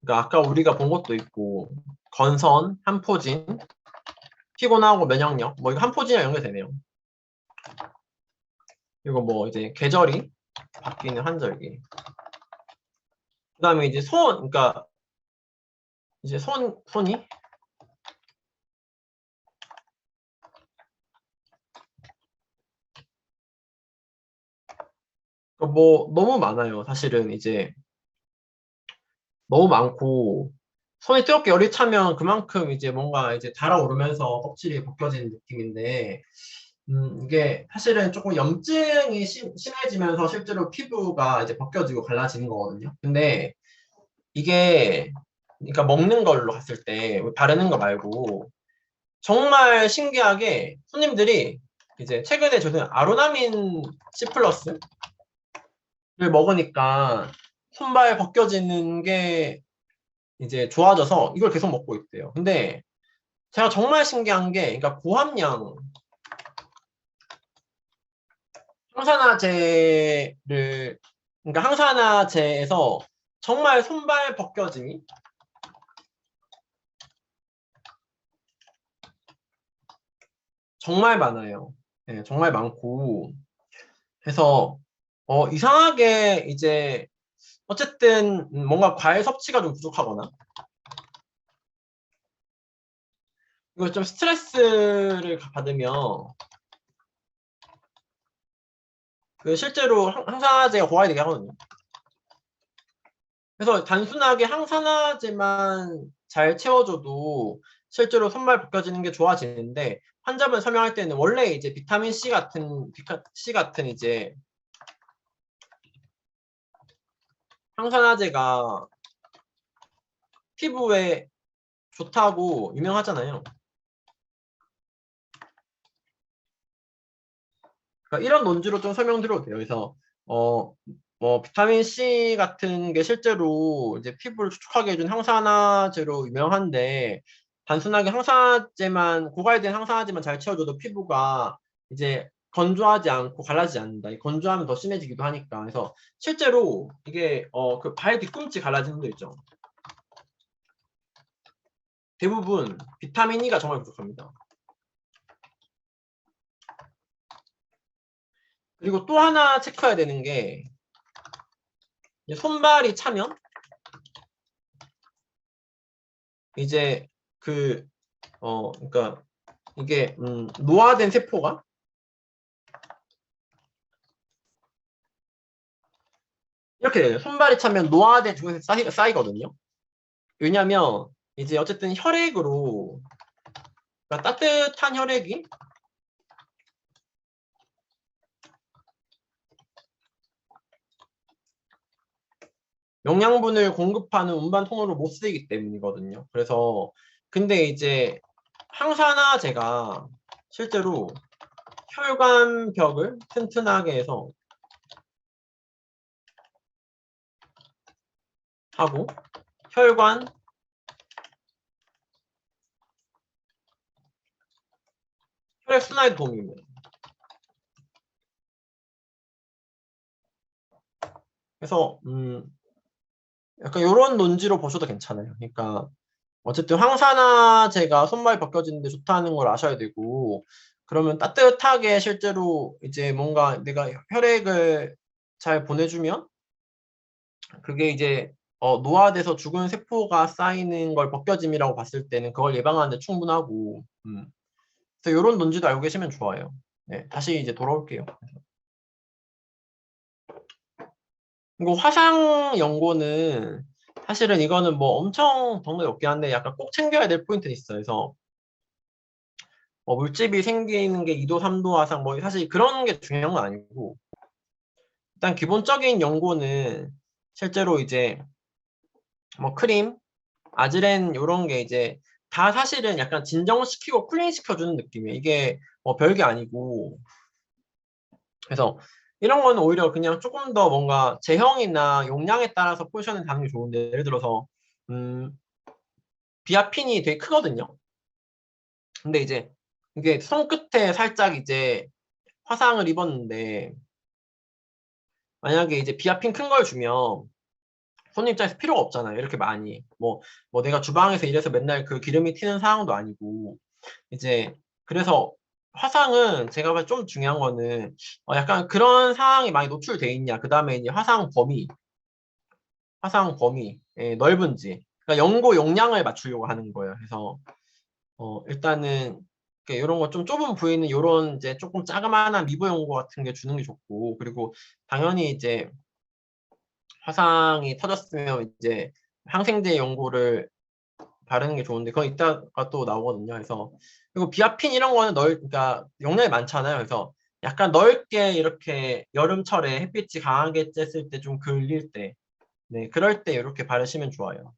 그러니까 아까 우리가 본 것도 있고 건선, 한포진, 피곤하고 면역력 이거 한포진이랑 연결되네요. 그리고 이제 계절이 바뀌는 환절기. 그다음에 이제 그러니까 이제 손이 너무 많아요. 사실은 이제 너무 많고 손이 뜨겁게 열이 차면 그만큼 이제 뭔가 이제 달아오르면서 껍질이 벗겨지는 느낌인데 이게 사실은 조금 염증이 심해지면서 실제로 피부가 이제 벗겨지고 갈라지는 거거든요. 근데 이게 그러니까 먹는 걸로 갔을 때 바르는 거 말고 정말 신기하게 손님들이 이제 최근에 저는 아로나민 C 플러스를 먹으니까 손발 벗겨지는 게 이제 좋아져서 이걸 계속 먹고 있대요. 근데 제가 정말 신기한 게 그러니까 고함량 항산화제를 그러니까 항산화제에서 정말 손발 벗겨짐이 정말 많아요. 네, 정말 많고 해서 이상하게 이제 어쨌든 뭔가 과일 섭취가 좀 부족하거나 이거 좀 스트레스를 받으면 그 실제로 항산화제가 고갈이 되게 하거든요. 그래서 단순하게 항산화제만 잘 채워줘도 실제로 손발 벗겨지는 게 좋아지는데 환자분 설명할 때는 원래 이제 비타민 C 같은 이제 항산화제가 피부에 좋다고 유명하잖아요. 그러니까 이런 논지로 좀 설명드려도 돼요. 그래서 뭐 비타민 C 같은 게 실제로 이제 피부를 촉촉하게 해준 항산화제로 유명한데 단순하게 항산화제만 고갈된 항산화제만 잘 채워줘도 피부가 이제 건조하지 않고 갈라지지 않는다. 건조하면 더 심해지기도 하니까. 그래서 실제로 이게 그 발 뒤꿈치 갈라지는 거 있죠. 대부분 비타민 E가 정말 부족합니다. 그리고 또 하나 체크해야 되는 게 손발이 차면 이제 그러니까 이게 노화된 세포가 이렇게 돼요. 손발이 차면 노화된 중에서 쌓이거든요. 왜냐면 이제 어쨌든 혈액으로 그러니까 따뜻한 혈액이 영양분을 공급하는 운반통로로 못 쓰이기 때문이거든요. 그래서 근데 이제 항산화제가 실제로 혈관벽을 튼튼하게 해서 하고 혈관 혈액순환에 도움이 됩니다. 그래서 약간 이런 논지로 보셔도 괜찮아요. 그러니까 어쨌든 항산화제가 손발 벗겨지는데 좋다는 걸 아셔야 되고 그러면 따뜻하게 실제로 이제 뭔가 내가 혈액을 잘 보내주면 그게 이제 노화돼서 죽은 세포가 쌓이는 걸 벗겨짐이라고 봤을 때는 그걸 예방하는데 충분하고 그래서 이런 논지도 알고 계시면 좋아요. 네, 다시 이제 돌아올게요. 그리고 화상 연고는 사실은 이거는 뭐 엄청 덕력이 없긴 한데 약간 꼭 챙겨야 될 포인트는 있어요. 그래서 물집이 생기는 게 2도, 3도 화상 뭐 사실 그런 게 중요한 건 아니고 일단 기본적인 연고는 실제로 이제 뭐 크림, 아즈렌 이런 게 이제 다 사실은 약간 진정시키고 쿨링시켜주는 느낌이에요. 이게 뭐 별게 아니고 그래서 이런 거는 오히려 그냥 조금 더 뭔가 제형이나 용량에 따라서 포지션을 잡는 게 좋은데 예를 들어서 비아핀이 되게 크거든요. 근데 이제 이게 손끝에 살짝 이제 화상을 입었는데 만약에 이제 비아핀 큰 걸 주면 손님 입장에서 필요가 없잖아요. 이렇게 많이. 뭐 내가 주방에서 일해서 맨날 그 기름이 튀는 상황도 아니고 이제 그래서 화상은 제가 봐서 좀 중요한 거는 약간 그런 상황이 많이 노출돼 있냐. 그 다음에 이제 화상 범위 예, 넓은지. 그러니까 연고 용량을 맞추려고 하는 거예요. 그래서 일단은 이런 거 좀 좁은 부위는 이런 이제 조금 자그마한 미부 연고 같은 게 주는 게 좋고 그리고 당연히 이제 화상이 터졌으면 이제 항생제 연고를 바르는 게 좋은데 그건 이따가 또 나오거든요. 그래서 그리고 비아핀 이런 거는 그러니까 용량이 많잖아요. 그래서 약간 넓게 이렇게 여름철에 햇빛이 강하게 쬐을 때 좀 글릴 때 네, 그럴 때 이렇게 바르시면 좋아요.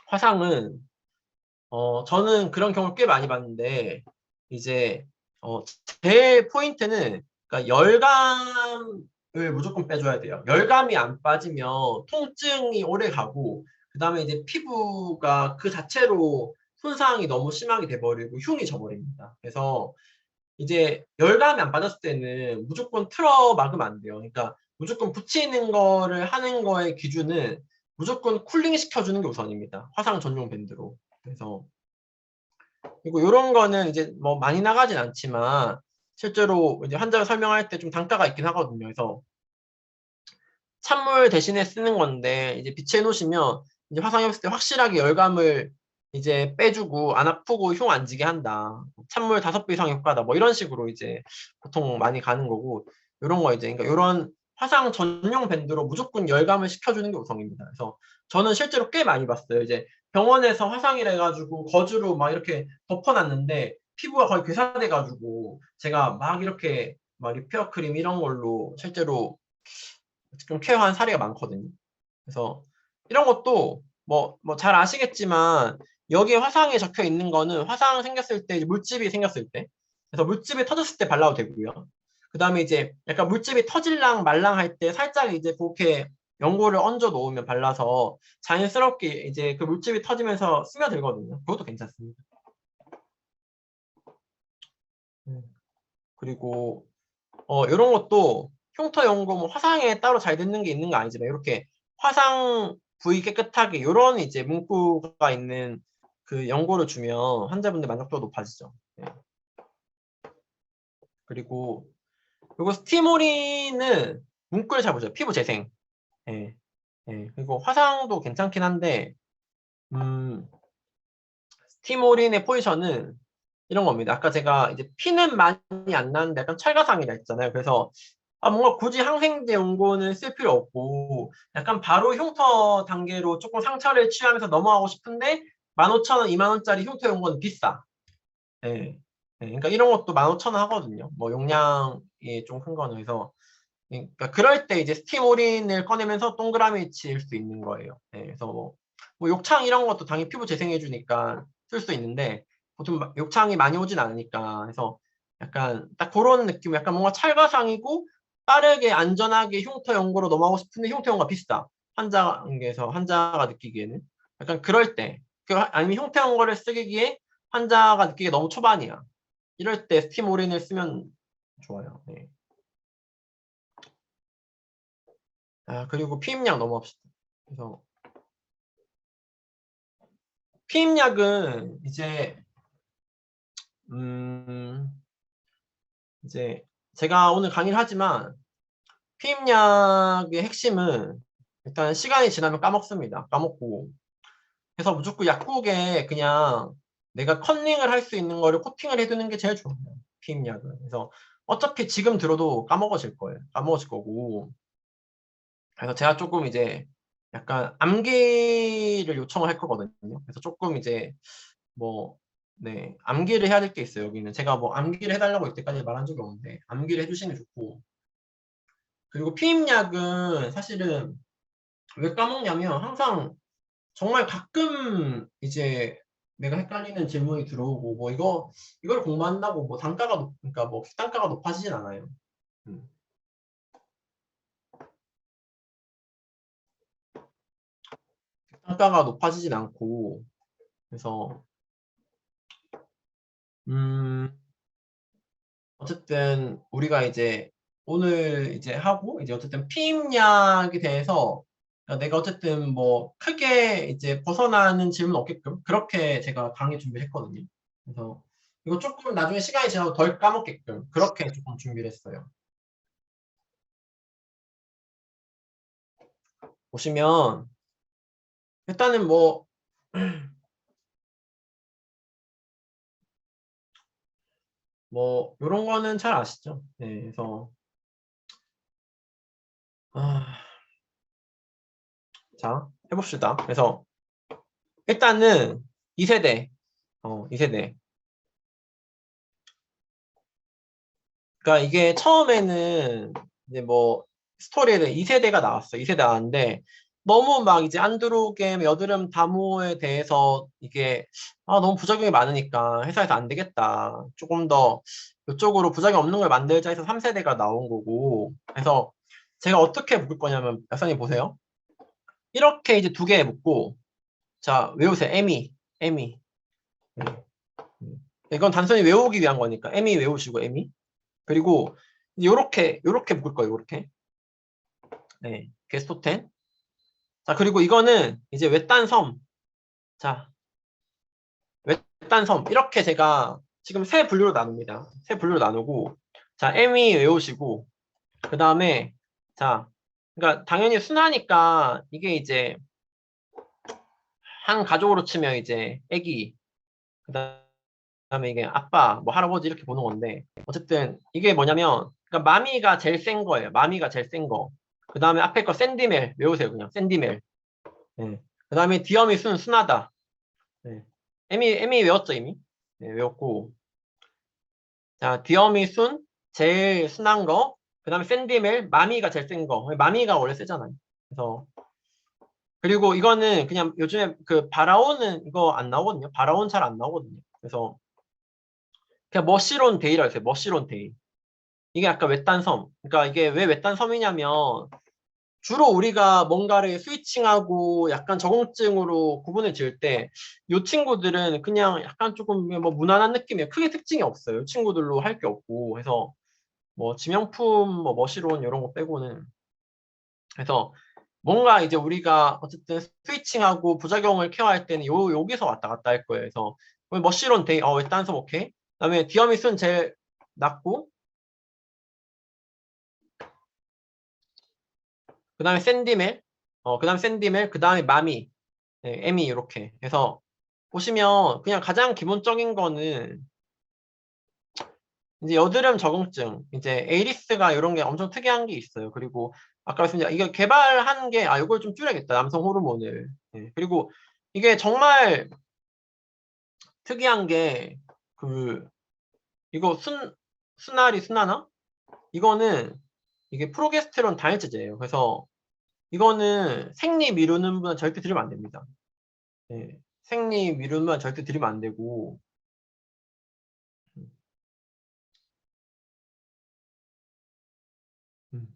화상은 저는 그런 경우를 꽤 많이 봤는데 이제 제 포인트는 그러니까 열감을 무조건 빼줘야 돼요. 열감이 안 빠지면 통증이 오래 가고 그 다음에 이제 피부가 그 자체로 손상이 너무 심하게 돼버리고 흉이 져버립니다. 그래서 이제 열감이 안 빠졌을 때는 무조건 틀어 막으면 안 돼요. 그러니까 무조건 붙이는 거를 하는 거의 기준은 무조건 쿨링 시켜주는 게 우선입니다. 화상 전용 밴드로. 그래서 그리고 이런 거는 이제 뭐 많이 나가진 않지만 실제로 이제 환자가 설명할 때 좀 단가가 있긴 하거든요. 그래서 찬물 대신에 쓰는 건데 이제 비치해 놓으시면 이제 화상 입었을 때 확실하게 열감을 이제 빼주고 안 아프고 흉 안 지게 한다. 찬물 5배 이상 효과다. 뭐 이런 식으로 이제 보통 많이 가는 거고 이런 거 이제 그러니까 이런 화상 전용 밴드로 무조건 열감을 시켜주는 게 우선입니다. 그래서 저는 실제로 꽤 많이 봤어요. 이제 병원에서 화상이라 해가지고 거즈로 막 이렇게 덮어놨는데 피부가 거의 괴사돼가지고 제가 막 이렇게 막 리페어 크림 이런 걸로 실제로 좀 케어한 사례가 많거든요. 그래서 이런 것도 뭐 잘 아시겠지만 여기에 화상에 적혀 있는 거는 화상 생겼을 때 물집이 생겼을 때 그래서 물집이 터졌을 때 발라도 되고요. 그 다음에 이제 약간 물집이 터질랑 말랑 할 때 살짝 이제 그렇게 연고를 얹어 놓으면 발라서 자연스럽게 이제 그 물집이 터지면서 스며들거든요. 그것도 괜찮습니다. 그리고 이런 것도 흉터 연고 뭐 화상에 따로 잘 듣는 게 있는 거 아니지만 이렇게 화상 부위 깨끗하게 이런 이제 문구가 있는 그 연고를 주면 환자분들 만족도가 높아지죠. 네. 그리고 요거 스티모린은 문구를 잘 보죠. 피부 재생. 예. 예. 그리고 화상도 괜찮긴 한데 스티모린의 포지션은 이런 겁니다. 아까 제가 이제 피는 많이 안 나는데 약간 철가상이라 했잖아요. 그래서 뭔가 굳이 항생제 연고는 쓸 필요 없고 약간 바로 흉터 단계로 조금 상처를 취하면서 넘어가고 싶은데 15,000원, 20,000원짜리 흉터 연고는 비싸. 예. 예, 그러니까 이런 것도 15,000원 하거든요. 뭐 용량이 좀 큰 거는. 그래서 그러니까 그럴 때 이제 스팀오린을 꺼내면서 동그라미 칠 수 있는 거예요. 예, 그래서 뭐 욕창 이런 것도 당연히 피부 재생해 주니까 쓸 수 있는데 보통 욕창이 많이 오진 않으니까 그래서 약간 딱 그런 느낌, 약간 뭔가 찰과상이고 빠르게 안전하게 흉터 연고로 넘어가고 싶은데 흉터 연고가 비싸. 환자에서 환자가 느끼기에는 약간 그럴 때 아니면 흉터 연고를 쓰기에 환자가 느끼기에 너무 초반이야. 이럴 때 스팀오린을 쓰면 좋아요. 네. 그리고 피임약 넘어갑시다. 그래서 피임약은 음, 이제 제가 오늘 강의를 하지만 피임약의 핵심은 일단 시간이 지나면 까먹습니다. 까먹고. 그래서 무조건 약국에 그냥 내가 컨닝을 할 수 있는 거를 코팅을 해두는 게 제일 좋아요. 피임약은. 그래서 어차피 지금 들어도 까먹어질 거예요. 까먹어질 거고. 그래서 제가 조금 이제 약간 암기를 요청을 할 거거든요. 그래서 조금 이제 뭐, 네, 암기를 해야 될 게 있어요. 여기는 제가 뭐 암기를 해달라고 이때까지 말한 적이 없는데 암기를 해주시면 좋고. 그리고 피임약은 사실은 왜 까먹냐면 항상 정말 가끔 이제 내가 헷갈리는 질문이 들어오고 뭐 이걸 공부한다고 뭐 단가가 그러니까 뭐 단가가 높아지진 않아요. 음. 단가가 높아지진 않고 그래서 음 어쨌든 우리가 이제 오늘 이제 하고 이제 어쨌든 피임약에 대해서 내가 어쨌든 뭐 크게 이제 벗어나는 질문 없게끔 그렇게 제가 강의 준비했거든요. 그래서 이거 조금 나중에 시간이 지나도 덜 까먹게끔 그렇게 조금 준비를 했어요. 보시면 일단은 뭐 이런 거는 잘 아시죠? 네, 그래서 아, 자 해봅시다. 그래서 일단은 2세대 2세대 그러니까 이게 처음에는 이제 뭐 스토리를 2세대가 나왔어. 2세대 나왔는데 너무 막 이제 안드로겜, 여드름 다모에 대해서 이게 너무 부작용이 많으니까 회사에서 안 되겠다. 조금 더 이쪽으로 부작용 없는 걸 만들자 해서 3세대가 나온 거고. 그래서 제가 어떻게 묶을 거냐면 약사님 보세요. 이렇게 이제 두 개 묶고 자 외우세요. 에미. 네. 이건 단순히 외우기 위한 거니까 에미 외우시고 에미. 그리고 요렇게 묶을 거예요. 요렇게. 네. 게스토텐. 자, 그리고 이거는 이제 외딴 섬. 자, 외딴 섬. 이렇게 제가 지금 세 분류로 나눕니다. 세 분류로 나누고 자, ME 외우시고, 그 다음에, 자, 그러니까 당연히 순하니까 이게 이제 한 가족으로 치면 이제 애기, 그 다음에 이게 아빠, 뭐 할아버지 이렇게 보는 건데, 어쨌든 이게 뭐냐면, 그러니까 마미가 제일 센 거예요. 마미가 제일 센 거. 그 다음에 앞에 거 샌디멜 외우세요. 그냥 샌디멜. 네. 그 다음에 디어미 순하다. 네. 에미 외웠죠, 이미? 네, 외웠고. 자, 디어미 제일 순한 거. 그 다음에 샌디멜, 마미가 제일 센 거. 마미가 원래 세잖아요. 그래서, 그리고 이거는 그냥 요즘에 그 바라온은 이거 안 나오거든요. 바라온 잘 안 나오거든요. 그래서, 그냥 머시론 데이라고 했어요. 머시론 데이. 이게 아까 외딴 섬. 그러니까 이게 왜 외딴 섬이냐면, 주로 우리가 뭔가를 스위칭하고 약간 적응증으로 구분을 지을 때, 이 친구들은 그냥 약간 조금 뭐 무난한 느낌이에요. 크게 특징이 없어요. 이 친구들로 할 게 없고. 해서, 뭐 지명품, 뭐 머시론 이런 거 빼고는. 그래서 뭔가 이제 우리가 어쨌든 스위칭하고 부작용을 케어할 때는 여기서 왔다 갔다 할 거예요. 그래서 머시론 데이, 일단 서 오케이. 그다음에 디어미스는 제일 낮고, 그다음에 샌디멜, 그다음에 샌디멜, 그다음에 마미, 네, 에미 이렇게. 해서 보시면 그냥 가장 기본적인 거는 이제 여드름 적응증, 이제 에이리스가 이런 게 엄청 특이한 게 있어요. 그리고 아까 말씀드린 이거 개발한 게, 이걸 좀 줄여야겠다. 남성 호르몬을. 네, 그리고 이게 정말 특이한 게, 그, 이거 순하나? 이거는 이게 프로게스테론 단일체제예요. 그래서 이거는 생리 미루는 분은 절대 들으면 안 됩니다. 네, 생리 미루면 절대 들으면 안 되고, 음.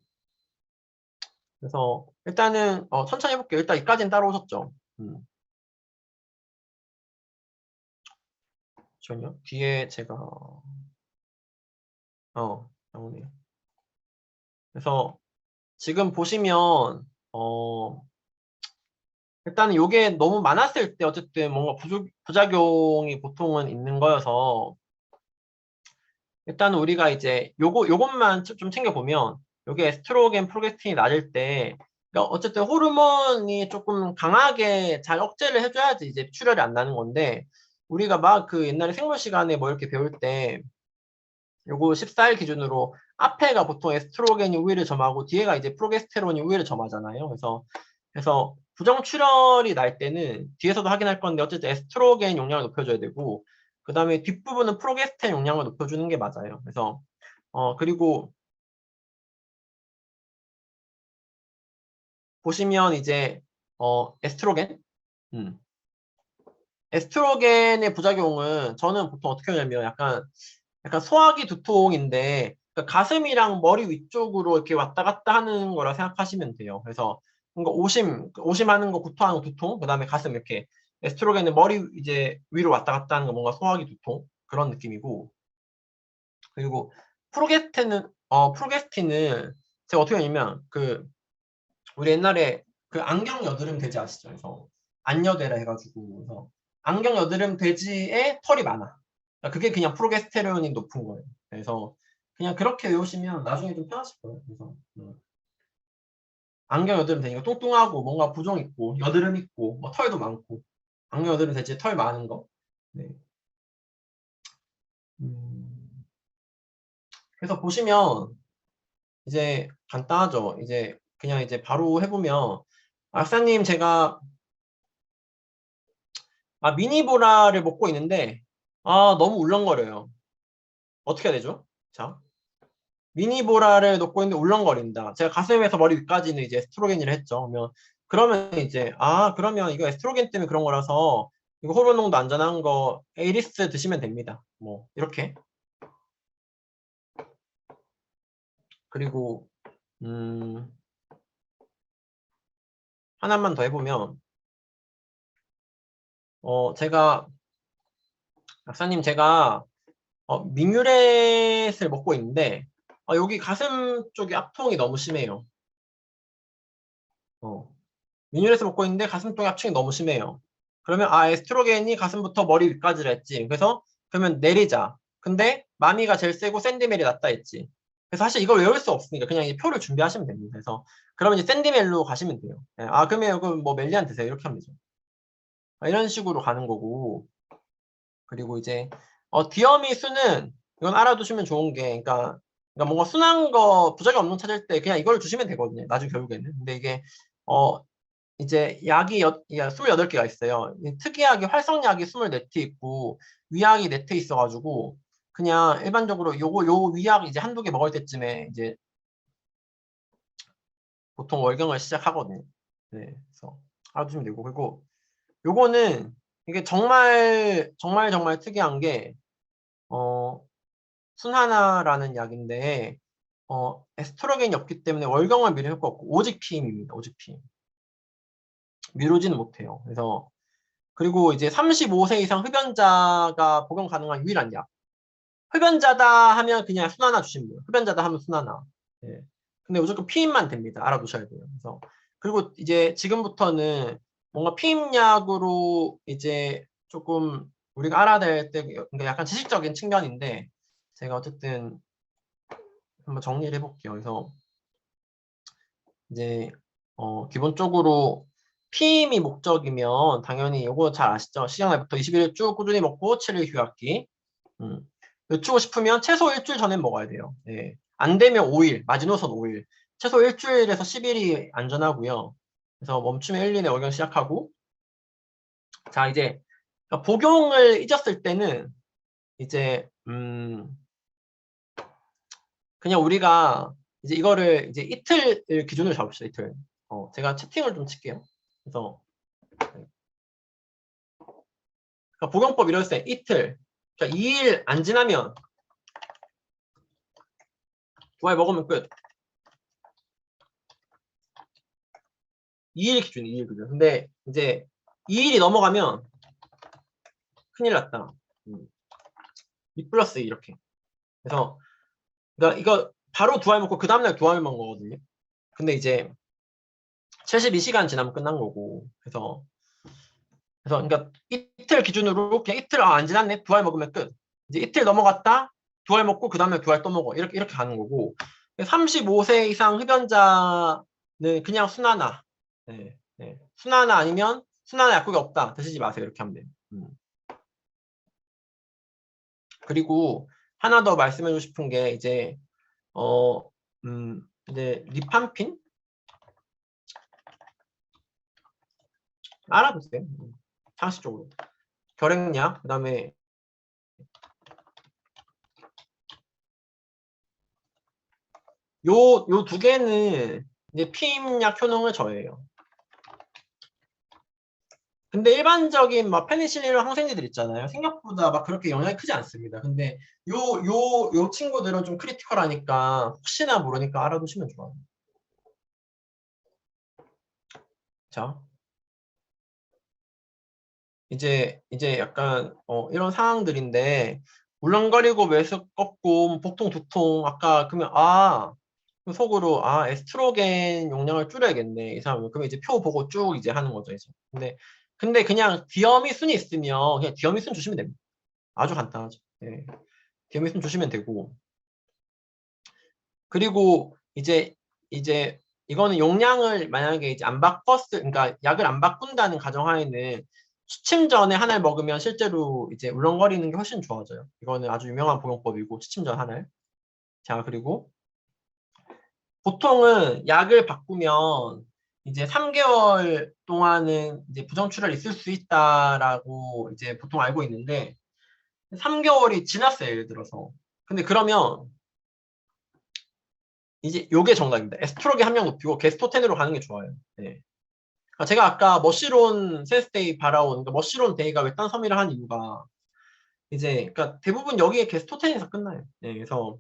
그래서 일단은 천천히 해볼게요. 일단 이까지는 따라오셨죠. 잠시만요. 뒤에 제가 나오네요. 그래서 지금 보시면 일단은 요게 너무 많았을 때 어쨌든 뭔가 부작용이 보통은 있는 거여서, 일단 우리가 이제 요것만 좀 챙겨보면, 요게 에스트로겐 프로게스틴이 낮을 때, 그러니까 어쨌든 호르몬이 조금 강하게 잘 억제를 해줘야지 이제 출혈이 안 나는 건데, 우리가 막 그 옛날에 생물 시간에 뭐 이렇게 배울 때 요거 14일 기준으로 앞에가 보통 에스트로겐이 우위를 점하고 뒤에가 이제 프로게스테론이 우위를 점하잖아요. 그래서 부정 출혈이 날 때는 뒤에서도 확인할 건데 어쨌든 에스트로겐 용량을 높여줘야 되고, 그 다음에 뒷부분은 프로게스테론 용량을 높여주는 게 맞아요. 그래서 그리고 보시면 이제 에스트로겐, 음. 에스트로겐의 부작용은 저는 보통 어떻게 하냐면 약간 소화기 두통인데, 그러니까 가슴이랑 머리 위쪽으로 이렇게 왔다 갔다 하는 거라 생각하시면 돼요. 그래서 뭔가 오심하는 거, 구토하는 거, 두통, 그다음에 가슴 이렇게. 에스트로겐은 머리 이제 위로 왔다 갔다 하는 거, 뭔가 소화기 두통 그런 느낌이고. 그리고 프로게스틴은 제가 어떻게 하냐면, 우리 옛날에 그 안경 여드름 돼지 아시죠? 그래서 안여대라 해가지고, 그래서 안경 여드름 돼지에 털이 많아. 그러니까 그게 그냥 프로게스테론이 높은 거예요. 그래서 그냥 그렇게 외우시면 나중에 좀 편하실 거예요. 그래서 안경 여드름 돼지가 뚱뚱하고 뭔가 부종 있고 여드름 있고 뭐 털도 많고, 안경 여드름 돼지에 털 많은 거. 네. 음, 그래서 보시면 이제 간단하죠. 이제 그냥 이제 바로 해보면, 박사님 제가 미니보라를 먹고 있는데, 너무 울렁거려요. 어떻게 해야 되죠? 자, 미니보라를 먹고 있는데 울렁거린다. 제가 가슴에서 머리 위까지는 이제 에스트로겐이라 했죠. 그러면 이제, 그러면 이거 에스트로겐 때문에 그런 거라서 이거 호르몬 농도 안전한 거 에이리스 드시면 됩니다. 뭐 이렇게. 그리고 음, 하나만 더 해보면, 제가 박사님 제가 미뮤렛을 먹고 있는데, 여기 가슴 쪽이 압통이 너무 심해요. 미뉴렛을 먹고 있는데 가슴 쪽에 압축이 너무 심해요. 그러면 에스트로겐이 가슴부터 머리 위까지를 했지. 그래서 그러면 내리자. 근데 마미가 제일 세고 샌디멜이 낫다 했지. 그래서 사실 이걸 외울 수 없으니까 그냥 이 표를 준비하시면 됩니다. 그래서 그러면 이제 샌디멜로 가시면 돼요. 예, 아 그러면 뭐 멜리안 드세요. 이렇게 하면 되죠. 이런 식으로 가는 거고. 그리고 이제 디어미 수는 이건 알아두시면 좋은 게 그러니까 뭔가 순한 거 부작용 없는 거 찾을 때 그냥 이걸 주시면 되거든요. 나중 결국에는. 근데 이게 이제 약이 28개가 있어요. 특이하게 활성약이 24트 있고 위약이 4트 있어가지고 그냥 일반적으로 요 위약 이제 한두 개 먹을 때쯤에 이제 보통 월경을 시작하거든요. 네, 그래서 알아두시면 되고. 그리고 요거는 이게 정말 특이한 게 순하나라는 약인데 에스트로겐이 없기 때문에 월경을 미룰 효과 없고 오직 피임입니다. 오직 피임. 미루지는 못해요. 그래서 그리고 이제 35세 이상 흡연자가 복용 가능한 유일한 약. 흡연자다 하면 그냥 순하나 주시면 돼요. 흡연자다 하면 순하나. 예. 근데 무조건 피임만 됩니다. 알아두셔야 돼요. 그래서 그리고 이제 지금부터는 뭔가 피임약으로 이제 조금 우리가 알아야 될 때 그러니까 약간 지식적인 측면인데 제가 어쨌든 한번 정리를 해볼게요. 그래서 이제 기본적으로 피임이 목적이면 당연히 이거 잘 아시죠? 시작 날부터 20일 쭉 꾸준히 먹고 7일 휴약기. 늦추고 싶으면 최소 일주일 전엔 먹어야 돼요. 예. 안 되면 5일, 마지노선 5일. 최소 일주일에서 10일이 안전하고요. 그래서 멈추면 1, 2내 월경 시작하고. 자, 이제 복용을 잊었을 때는 이제 그냥 우리가 이제 이거를 이제 이틀 기준으로 잡읍시다. 이틀. 제가 채팅을 좀 칠게요. 그래서 그러니까 복용법 이럴 때 이틀. 그러니까 2일 안 지나면 두 알 먹으면 끝. 2일 기준, 2일 기준. 근데 이제 2일이 넘어가면 큰일 났다. 2 플러스 2 이렇게. 그래서 그러니까 이거 바로 두 알 먹고 그 다음날 두 알 먹은 거거든요. 근데 이제 72시간 지나면 끝난 거고. 그래서 그러니까 이틀 기준으로 그냥 이틀 안 지났네. 두 알 먹으면 끝. 이제 이틀 넘어갔다. 두 알 먹고 그 다음에 두 알 또 먹어. 이렇게 가는 거고. 35세 이상 흡연자는 그냥 순하나. 네, 네. 순하나 아니면 순하나 약국이 없다. 드시지 마세요. 이렇게 하면 돼요. 그리고 하나 더 말씀해주고 싶은 게 이제 어, 이제 리판핀 알아두세요. 상식적으로 결핵약 그다음에 요 두 개는 이제 피임약 효능을 저해요. 근데 일반적인 막 페니실린 항생제들 있잖아요. 생각보다 막 그렇게 영향이 크지 않습니다. 근데 요 친구들은 좀 크리티컬하니까 혹시나 모르니까 알아두시면 좋아요. 자, 이제 약간 이런 상황들인데 울렁거리고 메스 꺾고 뭐 복통 두통 아까 그러면 속으로 에스트로겐 용량을 줄여야겠네 이 사람은. 그러면 이제 표 보고 쭉 이제 하는 거죠 이제. 근데 그냥 디어미 순이 있으면 그냥 디어미 순 주시면 됩니다. 아주 간단하죠. 네. 디어미 순 주시면 되고. 그리고 이제 이거는 용량을 만약에 이제 안 그러니까 약을 안 바꾼다는 가정하에는 취침 전에 하나를 먹으면 실제로 이제 울렁거리는 게 훨씬 좋아져요. 이거는 아주 유명한 복용법이고 취침 전 하나를. 자, 그리고 보통은 약을 바꾸면 이제 3개월 동안은 이제 부정출혈 있을 수 있다라고 이제 보통 알고 있는데 3개월이 지났어요, 예를 들어서. 근데 그러면 이제 요게 정답입니다. 에스트로겐 함량 높이고 게스토텐으로 가는 게 좋아요. 네. 제가 아까 머시론 센스데이 바라온 그러니까 머시론 데이가 외딴 섬유를 한 이유가 이제 그러니까 대부분 여기에 게스토텐에서 끝나요. 네, 그래서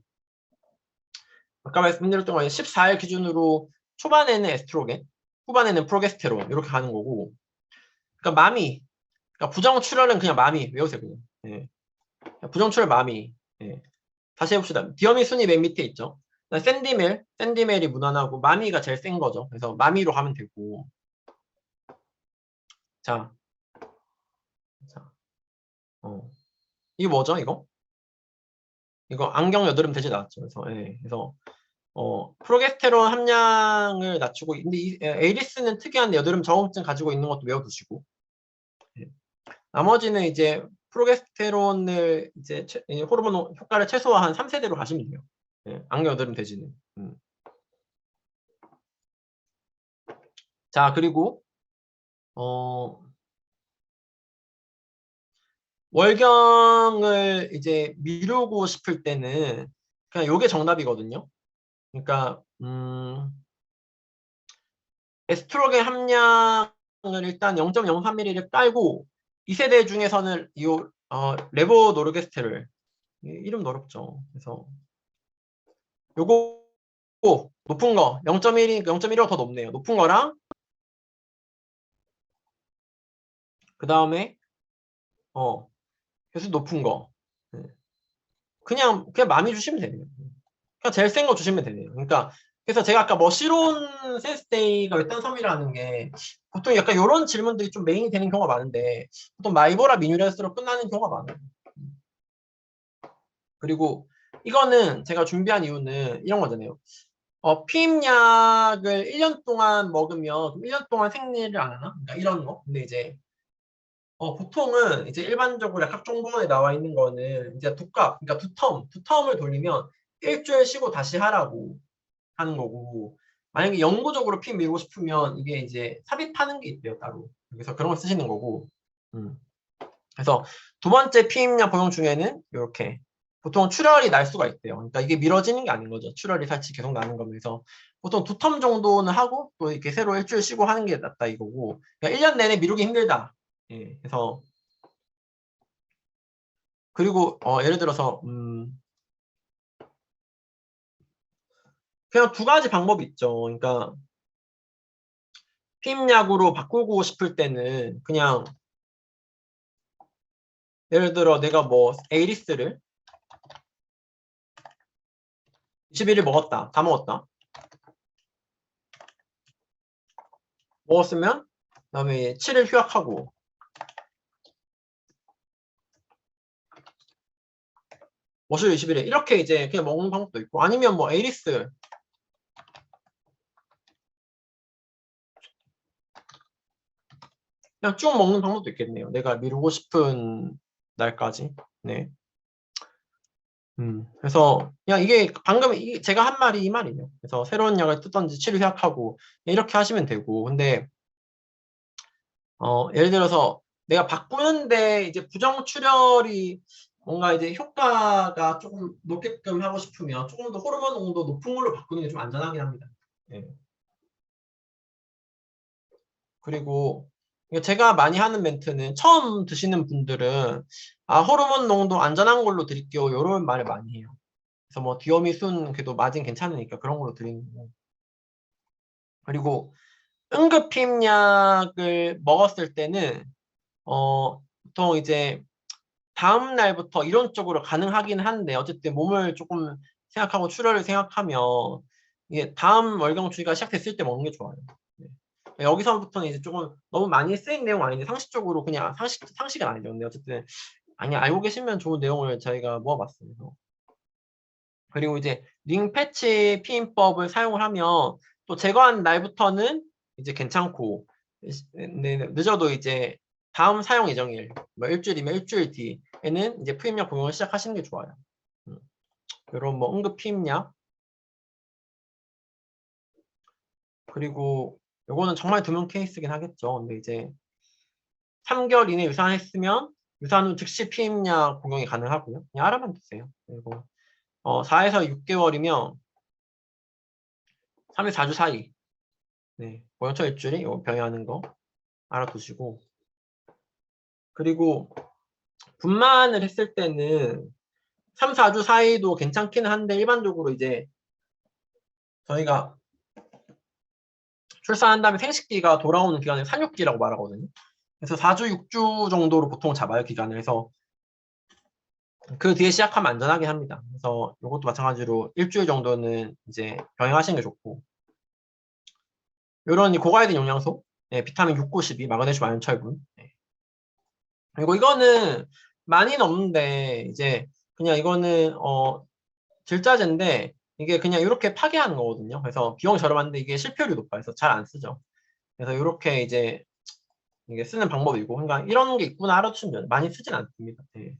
아까 말씀드렸던 거 14일 기준으로 초반에는 에스트로겐, 후반에는 프로게스테론 이렇게 가는 거고. 그러니까 마미, 그러니까 부정출혈은 그냥 마미 외우세요 그냥. 네. 부정출혈 마미. 네. 다시 해봅시다. 디어미 순위 맨 밑에 있죠. 샌디멜이 무난하고 마미가 제일 센 거죠. 그래서 마미로 하면 되고. 자, 자, 이게 뭐죠, 이거? 이거 안경 여드름 대제 나왔죠. 그래서 예, 그래서 프로게스테론 함량을 낮추고 근데 에이리스는 특이한 여드름 저음증 가지고 있는 것도 외워두시고 예. 나머지는 이제 프로게스테론을 이제 호르몬 효과를 최소화한 3세대로 가시면 돼요. 예, 안경 여드름 대지는. 자, 그리고 월경을 이제 미루고 싶을 때는 그냥 요게 정답이거든요. 그러니까 에스트로겐 함량을 일단 0.03ml를 깔고 2세대 중에서는 이 레보노르게스테롤 이름도 어렵죠. 그래서 요거 높은 거 0.1이 0.15가 더 높네요. 높은 거랑 그 다음에 계속 높은 거 네. 그냥 많이 주시면 되네요. 그냥 제일 센 거 주시면 되네요. 그러니까 그래서 제가 아까 머시론 센스데이가 외딴 섬이라는 게 보통 약간 이런 질문들이 좀 메인이 되는 경우가 많은데 보통 마이보라 미뉴레스로 끝나는 경우가 많아요. 그리고 이거는 제가 준비한 이유는 이런 거잖아요. 피임약을 1년 동안 먹으면 1년 동안 생리를 안 하나? 그러니까 이런 거. 근데 이제 보통은 이제 일반적으로 약학정보원에 나와 있는 거는 이제 그러니까 두 텀을 돌리면 일주일 쉬고 다시 하라고 하는 거고, 만약에 영구적으로 피 밀고 싶으면 이게 이제 삽입하는 게 있대요, 따로. 그래서 그런 걸 쓰시는 거고. 그래서 두 번째 피임약 복용 중에는 이렇게 보통 출혈이 날 수가 있대요. 그러니까 이게 미뤄지는 게 아닌 거죠. 출혈이 같이 계속 나는 거면서 보통 두 텀 정도는 하고 또 이렇게 새로 일주일 쉬고 하는 게 낫다 이거고. 그러니까 1년 내내 미루기 힘들다. 예, 그래서 그리고 예를 들어서 그냥 두 가지 방법이 있죠. 그러니까 피임약으로 바꾸고 싶을 때는 그냥 예를 들어 내가 뭐 에이리스를 21일 먹었다. 다 먹었다. 먹었으면 그다음에 7일 휴약하고 머실 21일 이렇게 이제 그냥 먹는 방법도 있고 아니면 뭐 에이리스 그냥 쭉 먹는 방법도 있겠네요. 내가 미루고 싶은 날까지. 네. 그래서 그냥 이게 방금 제가 한 말이 이 말이에요. 그래서 새로운 약을 뜨던지 치료 휴약하고 이렇게 하시면 되고 근데 예를 들어서 내가 바꾸는데 이제 부정 출혈이 뭔가 이제 효과가 조금 높게끔 하고 싶으면 조금 더 호르몬 농도 높은 걸로 바꾸는 게 좀 안전하긴 합니다. 네. 그리고 제가 많이 하는 멘트는 처음 드시는 분들은 호르몬 농도 안전한 걸로 드릴게요. 이런 말을 많이 해요. 그래서 뭐 디오미순 그래도 마진 괜찮으니까 그런 걸로 드리는 거고. 그리고 응급힘약을 먹었을 때는 보통 이제 다음 날부터 이론적으로 가능하긴 한데 어쨌든 몸을 조금 생각하고 출혈을 생각하면 이게 다음 월경 주기가 시작됐을 때 먹는 게 좋아요. 네. 여기서부터는 이제 조금 너무 많이 쓰인 내용 아닌데 상식적으로 그냥 상식은 아니죠. 근데 어쨌든 아니 알고 계시면 좋은 내용을 저희가 모아봤습니다. 그리고 이제 링 패치 피임법을 사용을 하면 또 제거한 날부터는 이제 괜찮고 늦어도 이제 다음 사용 예정일 뭐 일주일이면 일주일 뒤에는 이제 피임약 복용을 시작하시는 게 좋아요. 이런 뭐 응급 피임약 그리고 요거는 정말 드문 케이스긴 하겠죠. 근데 이제 3개월 이내 유산했으면 유산 후 즉시 피임약 복용이 가능하고요. 그냥 알아만 두세요. 그리고 4에서 6개월이면 3에서 4주 사이 네, 원천 일주일이 병행하는 거 알아두시고 그리고 분만을 했을 때는 3, 4주 사이도 괜찮기는 한데 일반적으로 이제 저희가 출산한 다음에 생식기가 돌아오는 기간을 산육기라고 말하거든요. 그래서 4주, 6주 정도로 보통 잡아요, 기간을. 해서 그 뒤에 시작하면 안전하긴 합니다. 그래서 이것도 마찬가지로 일주일 정도는 이제 병행하시는 게 좋고 이런 고갈된 영양소, 네, 비타민 6, 9, 12, 마그네슘, 아연, 철분 네. 그리고 이거는 많이는 없는데 이제 그냥 이거는 질자재인데 이게 그냥 이렇게 파괴하는 거거든요. 그래서 비용이 저렴한데 이게 실패율이 높아요. 그래서 잘 안 쓰죠. 그래서 이렇게 이제 이게 쓰는 방법이고, 그러니까 이런 게 있구나 알아두시면 많이 쓰진 않습니다. 네.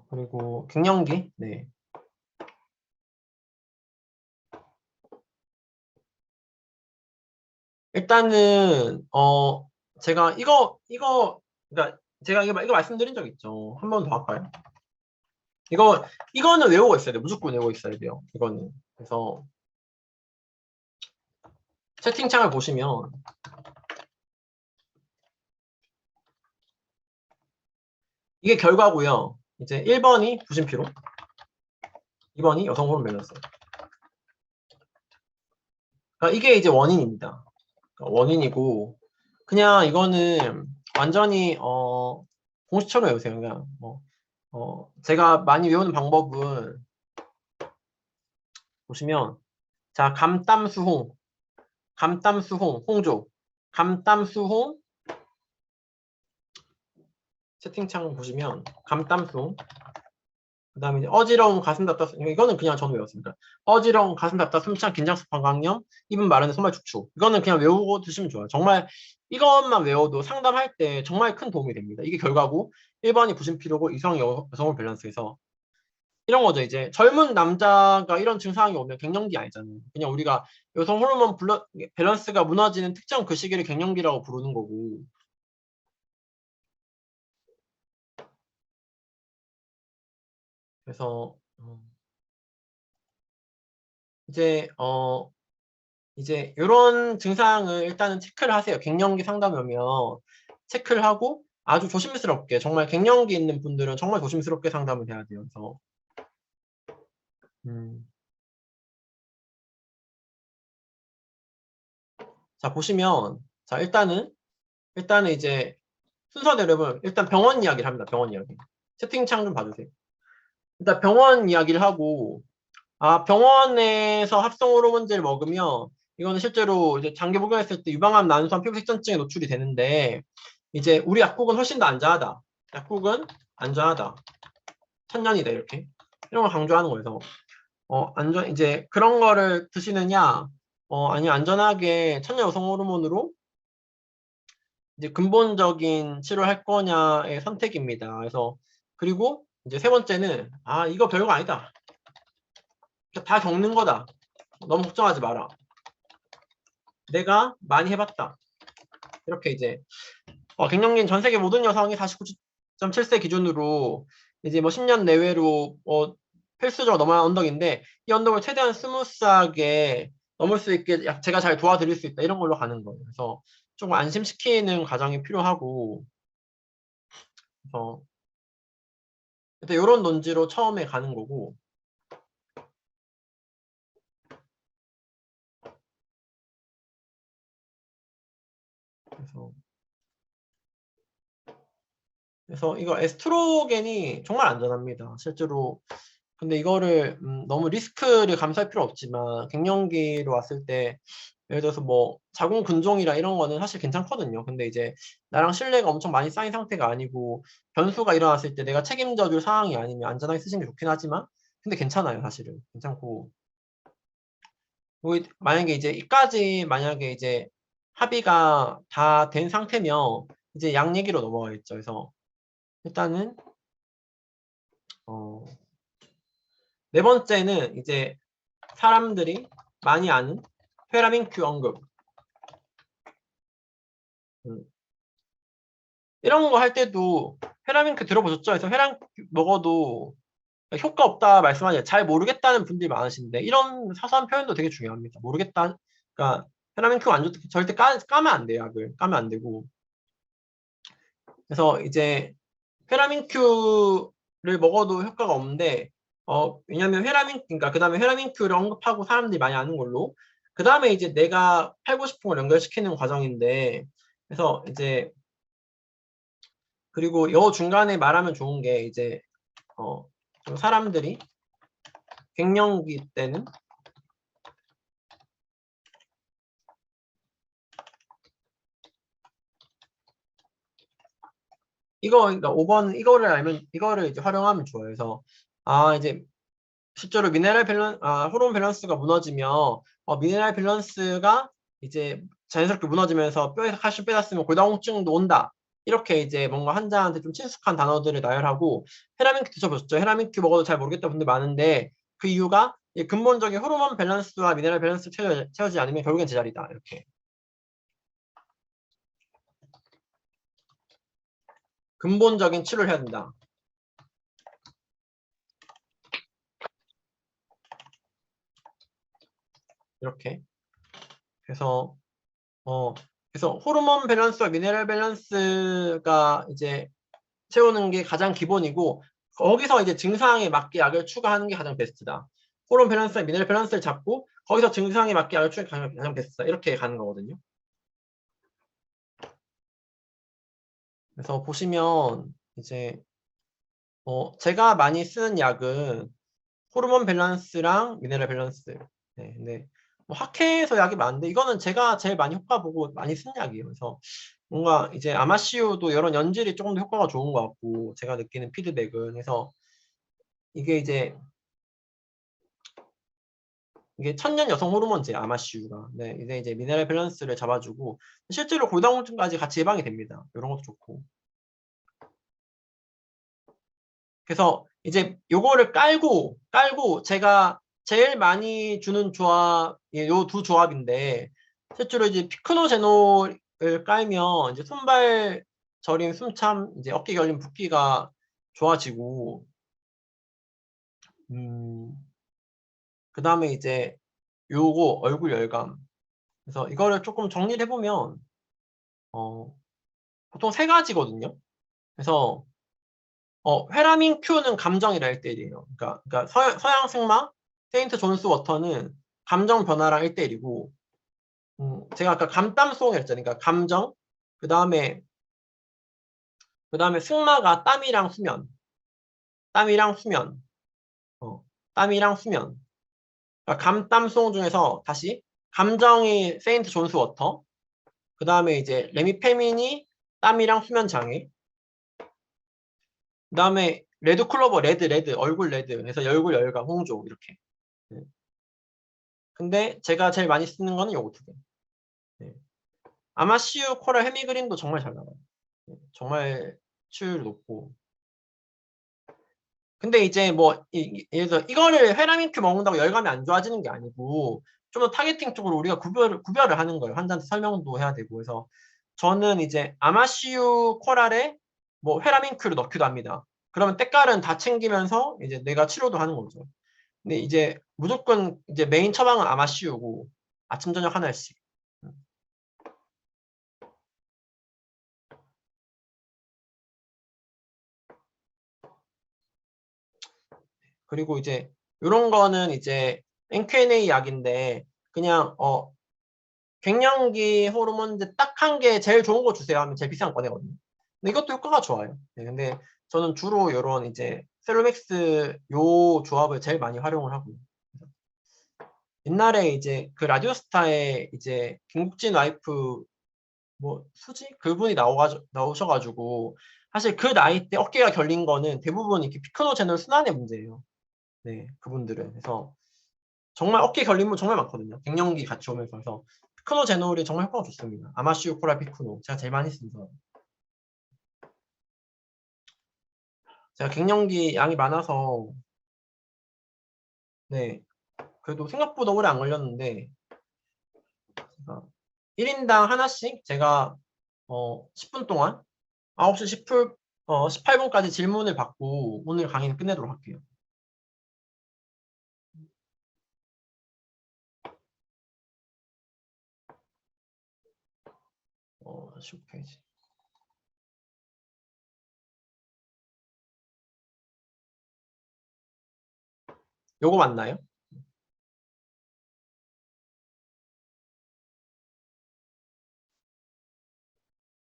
그리고 갱년기, 네. 일단은 제가 그러니까 제가 이거 말씀드린 적 있죠. 한 번 더 할까요? 이거는 외우고 있어야 돼요. 무조건 외우고 있어야 돼요. 이거는. 그래서 채팅창을 보시면 이게 결과고요. 이제 1번이 부신피로, 2번이 여성 호르몬 밸런스. 그러니까 이게 이제 원인입니다. 그러니까 원인이고, 그냥 이거는 완전히 공식처럼 외우세요. 그냥 제가 많이 외우는 방법은 보시면, 자, 감담수홍, 감담수홍, 홍조, 감담수홍, 채팅창 보시면 감담수홍, 그 다음에 어지러운 가슴 답답, 이거는 그냥 저는 외웠습니다. 어지러운 가슴 답답, 숨찬 긴장성 방광염, 입은 마른 소말 축축. 이거는 그냥 외우고 드시면 좋아요. 정말 이것만 외워도 상담할 때 정말 큰 도움이 됩니다. 이게 결과고 1번이 부신피로고 이성 여성을 밸런스에서 이런 거죠. 이제 젊은 남자가 이런 증상이 오면 갱년기 아니잖아요. 그냥 우리가 여성 호르몬 밸런스가 무너지는 특정 그 시기를 갱년기라고 부르는 거고. 그래서 이제 이제 이런 증상을 일단은 체크를 하세요. 갱년기 상담이 오면 체크를 하고 아주 조심스럽게, 정말 갱년기 있는 분들은 정말 조심스럽게 상담을 해야 돼요. 그래서 음, 자 보시면, 자 일단은 이제 순서대로 여러분 일단 병원 이야기를 합니다. 병원 이야기. 채팅창 좀 봐주세요. 일단 병원 이야기를 하고, 병원에서 합성 호르몬제를 먹으면 이거는 실제로 이제 장기 복용했을 때 유방암, 난소암, 피부색전증에 노출이 되는데, 이제 우리 약국은 훨씬 더 안전하다. 약국은 안전하다. 천년이다 이렇게 이런 걸 강조하는 거예요. 안전 이제 그런 거를 드시느냐, 아니면 안전하게 천연 여성 호르몬으로 이제 근본적인 치료할 거냐의 선택입니다. 그래서 그리고 이제 세 번째는 이거 별거 아니다. 다 겪는 거다. 너무 걱정하지 마라. 내가 많이 해봤다. 이렇게 이제 갱년기는 전 세계 모든 여성이 49.7세 기준으로 이제 뭐 10년 내외로 필수적으로 넘어야 언덕인데, 이 언덕을 최대한 스무스하게 넘을 수 있게 제가 잘 도와드릴 수 있다, 이런 걸로 가는 거예요. 그래서 조금 안심시키는 과정이 필요하고, 그래서 일단 이런 논지로 처음에 가는 거고, 그래서 이거 에스트로겐이 정말 안전합니다. 실제로. 근데 이거를 너무 리스크를 감수할 필요 없지만, 갱년기로 왔을 때 예를 들어서 뭐 자궁 근종이라 이런 거는 사실 괜찮거든요. 근데 이제 나랑 신뢰가 엄청 많이 쌓인 상태가 아니고 변수가 일어났을 때 내가 책임져 줄 상황이 아니면 안전하게 쓰시는 게 좋긴 하지만, 근데 괜찮아요. 사실은 괜찮고, 만약에 이제 이까지 만약에 이제 합의가 다 된 상태면 이제 약 얘기로 넘어가겠죠. 그래서 일단은 어, 네 번째는 이제 사람들이 많이 아는 페라민큐 언급. 음, 이런 거 할 때도 페라민큐 들어보셨죠? 그래서 페라민큐 먹어도 효과 없다 말씀하지, 잘 모르겠다는 분들이 많으신데, 이런 사소한 표현도 되게 중요합니다. 모르겠다. 그러니까 페라민큐 안 좋다. 절대 까면 안 돼요. 약을 까면 안 되고. 그래서 이제 페라민큐를 먹어도 효과가 없는데, 왜냐면 그러니까 그 다음에 페라민큐를 언급하고 사람들이 많이 아는 걸로, 그 다음에 이제 내가 팔고 싶은 걸 연결시키는 과정인데, 그래서 이제 그리고 요 중간에 말하면 좋은 게 이제 좀 사람들이 갱년기 때는 그러니까 5번 이거를 알면, 이거를 이제 활용하면 좋아요. 그래서, 이제, 실제로 호르몬 밸런스가 무너지면, 미네랄 밸런스가 이제 자연스럽게 무너지면서 뼈에서 칼슘 빼놨으면 골다공증도 온다. 이렇게 이제 뭔가 환자한테 좀 친숙한 단어들을 나열하고, 헤라민큐 드셔보셨죠? 헤라민큐 먹어도 잘 모르겠다 분들 많은데, 그 이유가 이 근본적인 호르몬 밸런스와 미네랄 밸런스 채워지지 않으면 결국엔 제자리다. 이렇게. 근본적인 치료를 해야 된다. 이렇게. 그래서, 어, 그래서 호르몬 밸런스와 미네랄 밸런스가 이제 채우는 게 가장 기본이고, 거기서 이제 증상에 맞게 약을 추가하는 게 가장 베스트다. 호르몬 밸런스와 미네랄 밸런스를 잡고, 거기서 증상에 맞게 약을 추가하는 게 가장 베스트다. 이렇게 가는 거거든요. 그래서 보시면, 이제, 제가 많이 쓰는 약은 호르몬 밸런스랑 미네랄 밸런스. 네, 근데 뭐 학회에서 약이 많은데 이거는 제가 제일 많이 효과 보고 많이 쓴 약이에요. 그래서 뭔가 이제 아마시우도 여러 연질이 조금 더 효과가 좋은 것 같고 제가 느끼는 피드백은 그래서 이게 이게 천년 여성 호르몬제 아마시우가 네, 이제 미네랄 밸런스를 잡아주고 실제로 골다공증까지 같이 예방이 됩니다. 이런 것도 좋고 그래서 이제 요거를 깔고 제가 제일 많이 주는 조합, 요 두 조합인데, 실제로 이제 피크노제놀을 깔면 이제 손발 저림, 숨참, 이제 어깨 결림, 붓기가 좋아지고, 음, 그 다음에 이제 요거 얼굴 열감. 그래서 이거를 조금 정리를 해보면, 어, 보통 세 가지거든요. 그래서 회라민 Q는 감정이라 1대1이에요. 그러니까 서양 승마, 세인트 존스 워터는 감정 변화랑 1대1이고, 제가 아까 감땀송 했잖아요. 그러니까 감정, 그 다음에 승마가 땀이랑 수면, 어, 땀이랑 수면. 그러니까 감땀송 중에서 다시 감정이 세인트 존스 워터, 그 다음에 이제 레미페민이 땀이랑 수면 장애, 그 다음에 레드 클로버, 레드, 얼굴 레드. 그래서 얼굴 열감, 홍조, 이렇게. 네. 근데 제가 제일 많이 쓰는 거는 요거 두 개. 네. 아마시우 코랄 헤미그린도 정말 잘 나가요. 네. 정말 수율 높고. 근데 이제 뭐, 예를 들어, 이거를 회라민큐 먹는다고 열감이 안 좋아지는 게 아니고, 좀 더 타겟팅 쪽으로 우리가 구별을 하는 거예요. 환자한테 설명도 해야 되고. 그래서 저는 이제 아마시우 코랄에 뭐 회라민큐를 넣기도 합니다. 그러면 때깔은 다 챙기면서 이제 내가 치료도 하는 거죠. 근데 이제 무조건 이제 메인 처방은 아마시우고, 아침, 저녁 하나씩. 그리고 이제 이런 거는 이제 NQNA 약인데 그냥 갱년기 호르몬제 딱 한 개 제일 좋은 거 주세요 하면 제일 비싼 거 꺼내거든요. 근데 이것도 효과가 좋아요. 네, 근데 저는 주로 이런 이제 셀로맥스 요 조합을 제일 많이 활용을 하고 옛날에 이제 그 라디오스타에 이제 김국진 와이프 뭐 수지 그분이 나오셔가지고 사실 그 나이 때 어깨가 결린 거는 대부분 이렇게 피크노제놀 순환의 문제예요. 네, 그분들은 그래서 정말 어깨 결림은 정말 많거든요. 갱년기 같이 오면서 그래서 피크노제놀이 정말 효과가 좋습니다. 아마시오 코라 피크노 제가 제일 많이 씁니다. 제가 갱년기 양이 많아서 네 그래도 생각보다 오래 안 걸렸는데 제가 1인당 하나씩 제가 10분 동안 9시 10분 18분까지 질문을 받고 오늘 강의는 끝내도록 할게요. 15페이지. 요거 맞나요?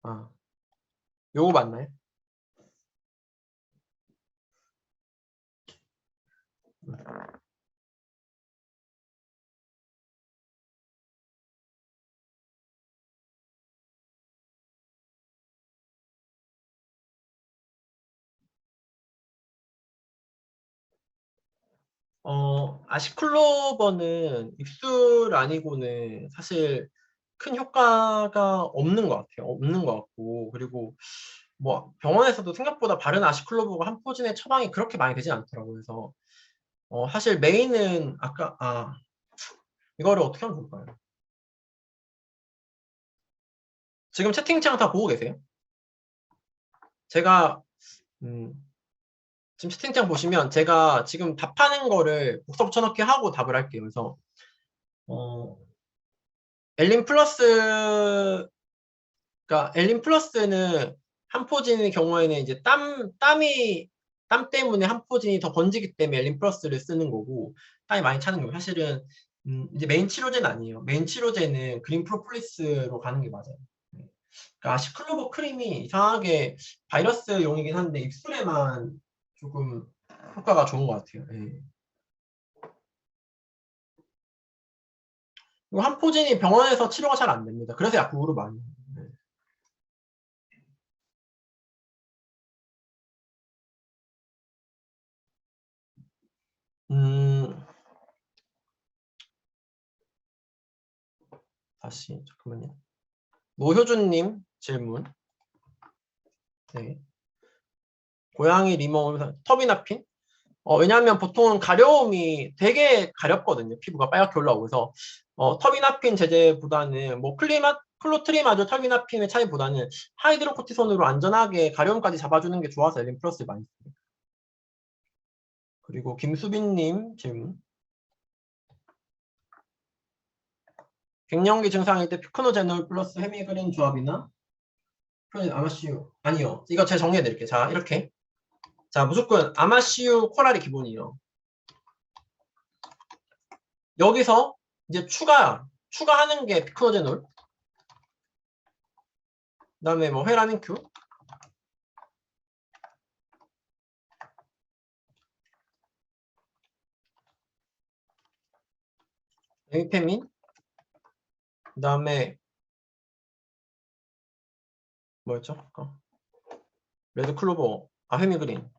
아, 요거 맞나요? 아시클로버는 입술 아니고는 사실 큰 효과가 없는 것 같아요. 없는 것 같고, 그리고 뭐 병원에서도 생각보다 바른 아시클로버가 한 포진의 처방이 그렇게 많이 되진 않더라고요. 그래서 사실 메인은 아까 이거를 어떻게 하면 좋을까요? 지금 채팅창 다 보고 계세요? 제가 음, 지금 채팅창 보시면 제가 지금 답하는 거를 복사 붙여넣기 하고 답을 할게요. 그래서 어, 엘린 플러스 그러니까 엘린 플러스는 한 포진의 경우에는 이제 땀 때문에 한 포진이 더 번지기 때문에 엘린 플러스를 쓰는 거고 땀이 많이 차는 거고 사실은 이제 메인 치료제는 아니에요. 메인 치료제는 그린 프로폴리스로 가는 게 맞아요. 네. 그러니까 시클로버 크림이 이상하게 바이러스용이긴 한데 입술에만 조금 효과가 좋은 것 같아요. 네. 이거 한 포진이 병원에서 치료가 잘 안 됩니다. 그래서 약국으로 많이. 네. 음, 다시 잠깐만요. 노효준님 질문. 네. 고양이 리모컨 터비나핀? 왜냐하면 보통은 가려움이 되게 가렵거든요. 피부가 빨갛게 올라오고 그래서 터비나핀 제제보다는 뭐 클로트리마조 터비나핀의 차이보다는 하이드로코티손으로 안전하게 가려움까지 잡아주는 게 좋아서 엘린 플러스 많이 씁니다. 그리고 김수빈님 질문. 갱년기 증상일 때 피크노제놀 플러스 헤미그린 조합이나 아마시유 아니요. 이거 제가 정리해 드릴게요. 자 이렇게 자 무조건 아마시유 코랄이 기본이에요. 여기서 이제 추가하는 게 피크노제놀 그다음에 뭐 회라민큐 에이페민 그다음에 뭐였죠? 레드 클로버 헤미그린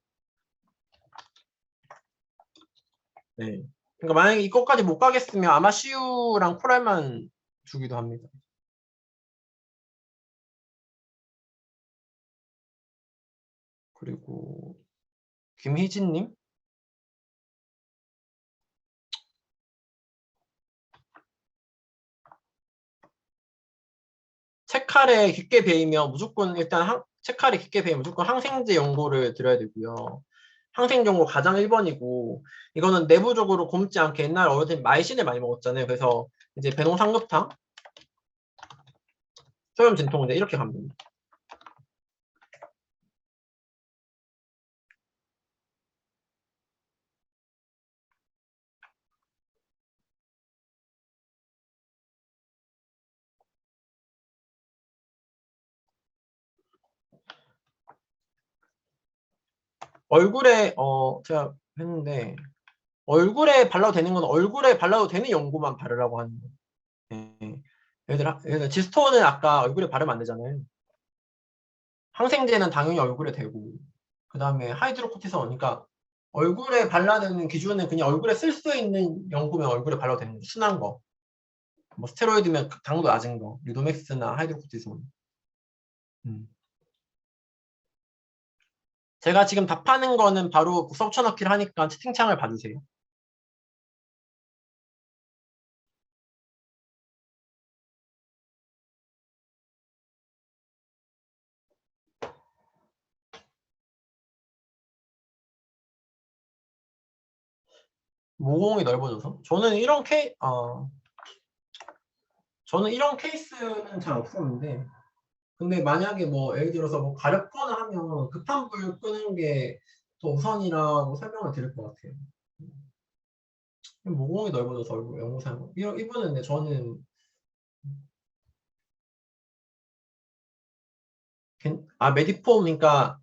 네. 그러니까 만약에 이것까지 못 가겠으면 아마시유랑 코랄만 주기도 합니다. 그리고 김희진님 책칼에 깊게 베이면 무조건 일단 책칼에 깊게 베이면 무조건 항생제 연고를 드려야 되고요. 항생 연고 가장 1번이고 이거는 내부적으로 곪지 않게 옛날 어르신 마이신을 많이 먹었잖아요. 그래서 이제 배농삼급탕, 소염 진통제 이렇게 갑니다. 얼굴에 제가 했는데 얼굴에 발라도 되는 건 얼굴에 발라도 되는 연고만 바르라고 하는 거예요. 네. 예를 들어 지스톤은 아까 얼굴에 바르면 안 되잖아요. 항생제는 당연히 얼굴에 대고 그 다음에 하이드로코티선 그러니까 얼굴에 발라야 되는 기준은 그냥 얼굴에 쓸 수 있는 연고면 얼굴에 발라도 되는 거죠. 순한 거. 뭐 스테로이드면 당도 낮은 거. 유도맥스나 하이드로코티선. 음. 제가 지금 답하는 거는 바로 복사 붙여넣기를 하니까 채팅창을 봐주세요. 모공이 넓어져서 저는 이런 케이스는 잘 없었는데 근데 만약에 뭐 예를 들어서 뭐 가렵거나 하면 급한 불 끄는 게 더 우선이라고 설명을 드릴 것 같아요. 모공이 넓어져서 얼굴 영상 이분은 근데 저는 메디폼 그러니까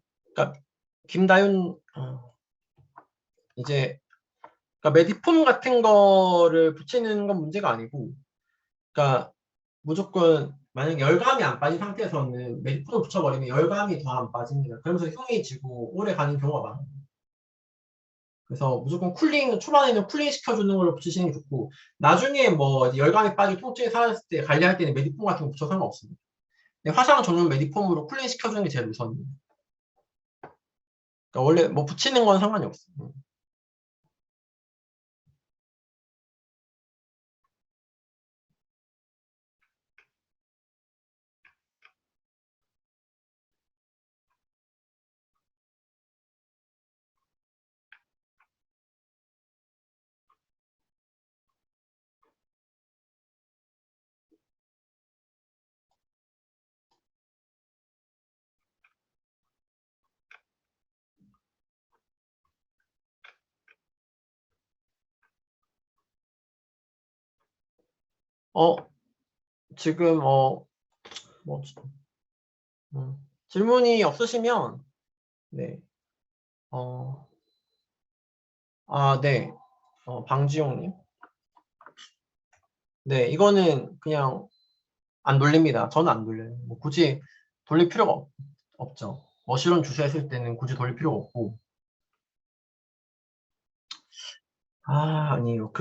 김다윤 이제 그러니까 메디폼 같은 거를 붙이는 건 문제가 아니고 그러니까 무조건 만약에 열감이 안 빠진 상태에서는 메디폼을 붙여버리면 열감이 더 안 빠집니다. 그러면서 흉이 지고 오래 가는 경우가 많아요. 그래서 무조건 초반에는 쿨링 시켜주는 걸로 붙이시는 게 좋고, 나중에 뭐 열감이 빠지고 통증이 사라졌을 때 관리할 때는 메디폼 같은 거 붙여도 상관없습니다. 근데 화상 전용 메디폼으로 쿨링 시켜주는 게 제일 우선이에요. 그러니까 원래 뭐 붙이는 건 상관이 없어요. 어, 지금 뭐 질문이 없으시면 네. 어, 네. 방지용님. 네, 이거는 그냥 안 돌립니다. 저는 안 돌려요. 뭐 굳이 돌릴 필요가 없죠. 머시룸 주사했을 때는 굳이 돌릴 필요가 없고. 아니에요.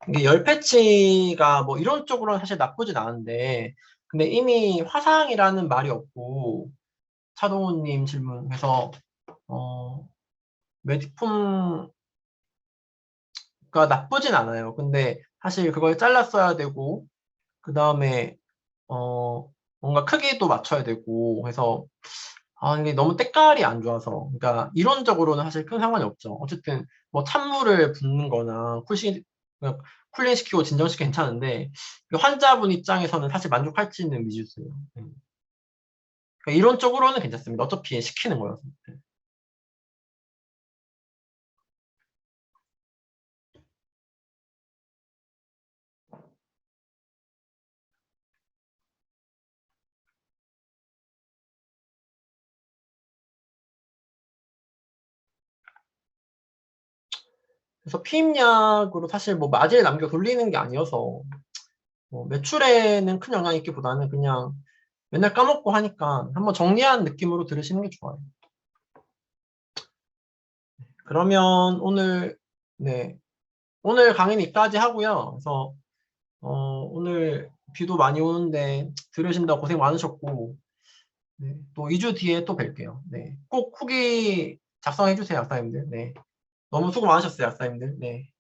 이게 열 패치가 뭐 이런 쪽으로는 사실 나쁘진 않은데, 근데 이미 화상이라는 말이 없고, 차동훈님 질문해서, 메디폼 나쁘진 않아요. 근데 사실 그걸 잘랐어야 되고, 그 다음에, 뭔가 크기도 맞춰야 되고, 해서, 이게 너무 때깔이 안 좋아서. 그러니까, 이론적으로는 사실 큰 상관이 없죠. 어쨌든, 뭐, 찬물을 붓는 거나, 쿨링 시키고 진정시키기 괜찮은데, 그 환자분 입장에서는 사실 만족할지는 미지수예요. 그러니까 이론적으로는 괜찮습니다. 어차피 시키는 거여서. 그래서 피임약으로 사실 뭐 맞이를 남겨 돌리는 게 아니어서, 뭐 매출에는 큰 영향이 있기보다는 그냥 맨날 까먹고 하니까 한번 정리한 느낌으로 들으시는 게 좋아요. 그러면 네, 오늘 강의는 여기까지 하고요. 그래서 오늘 비도 많이 오는데 들으신다고 고생 많으셨고, 네, 또 2주 뒤에 또 뵐게요. 네, 꼭 후기 작성해 주세요, 약사님들. 네, 너무 수고 많으셨어요, 약사님들. 네.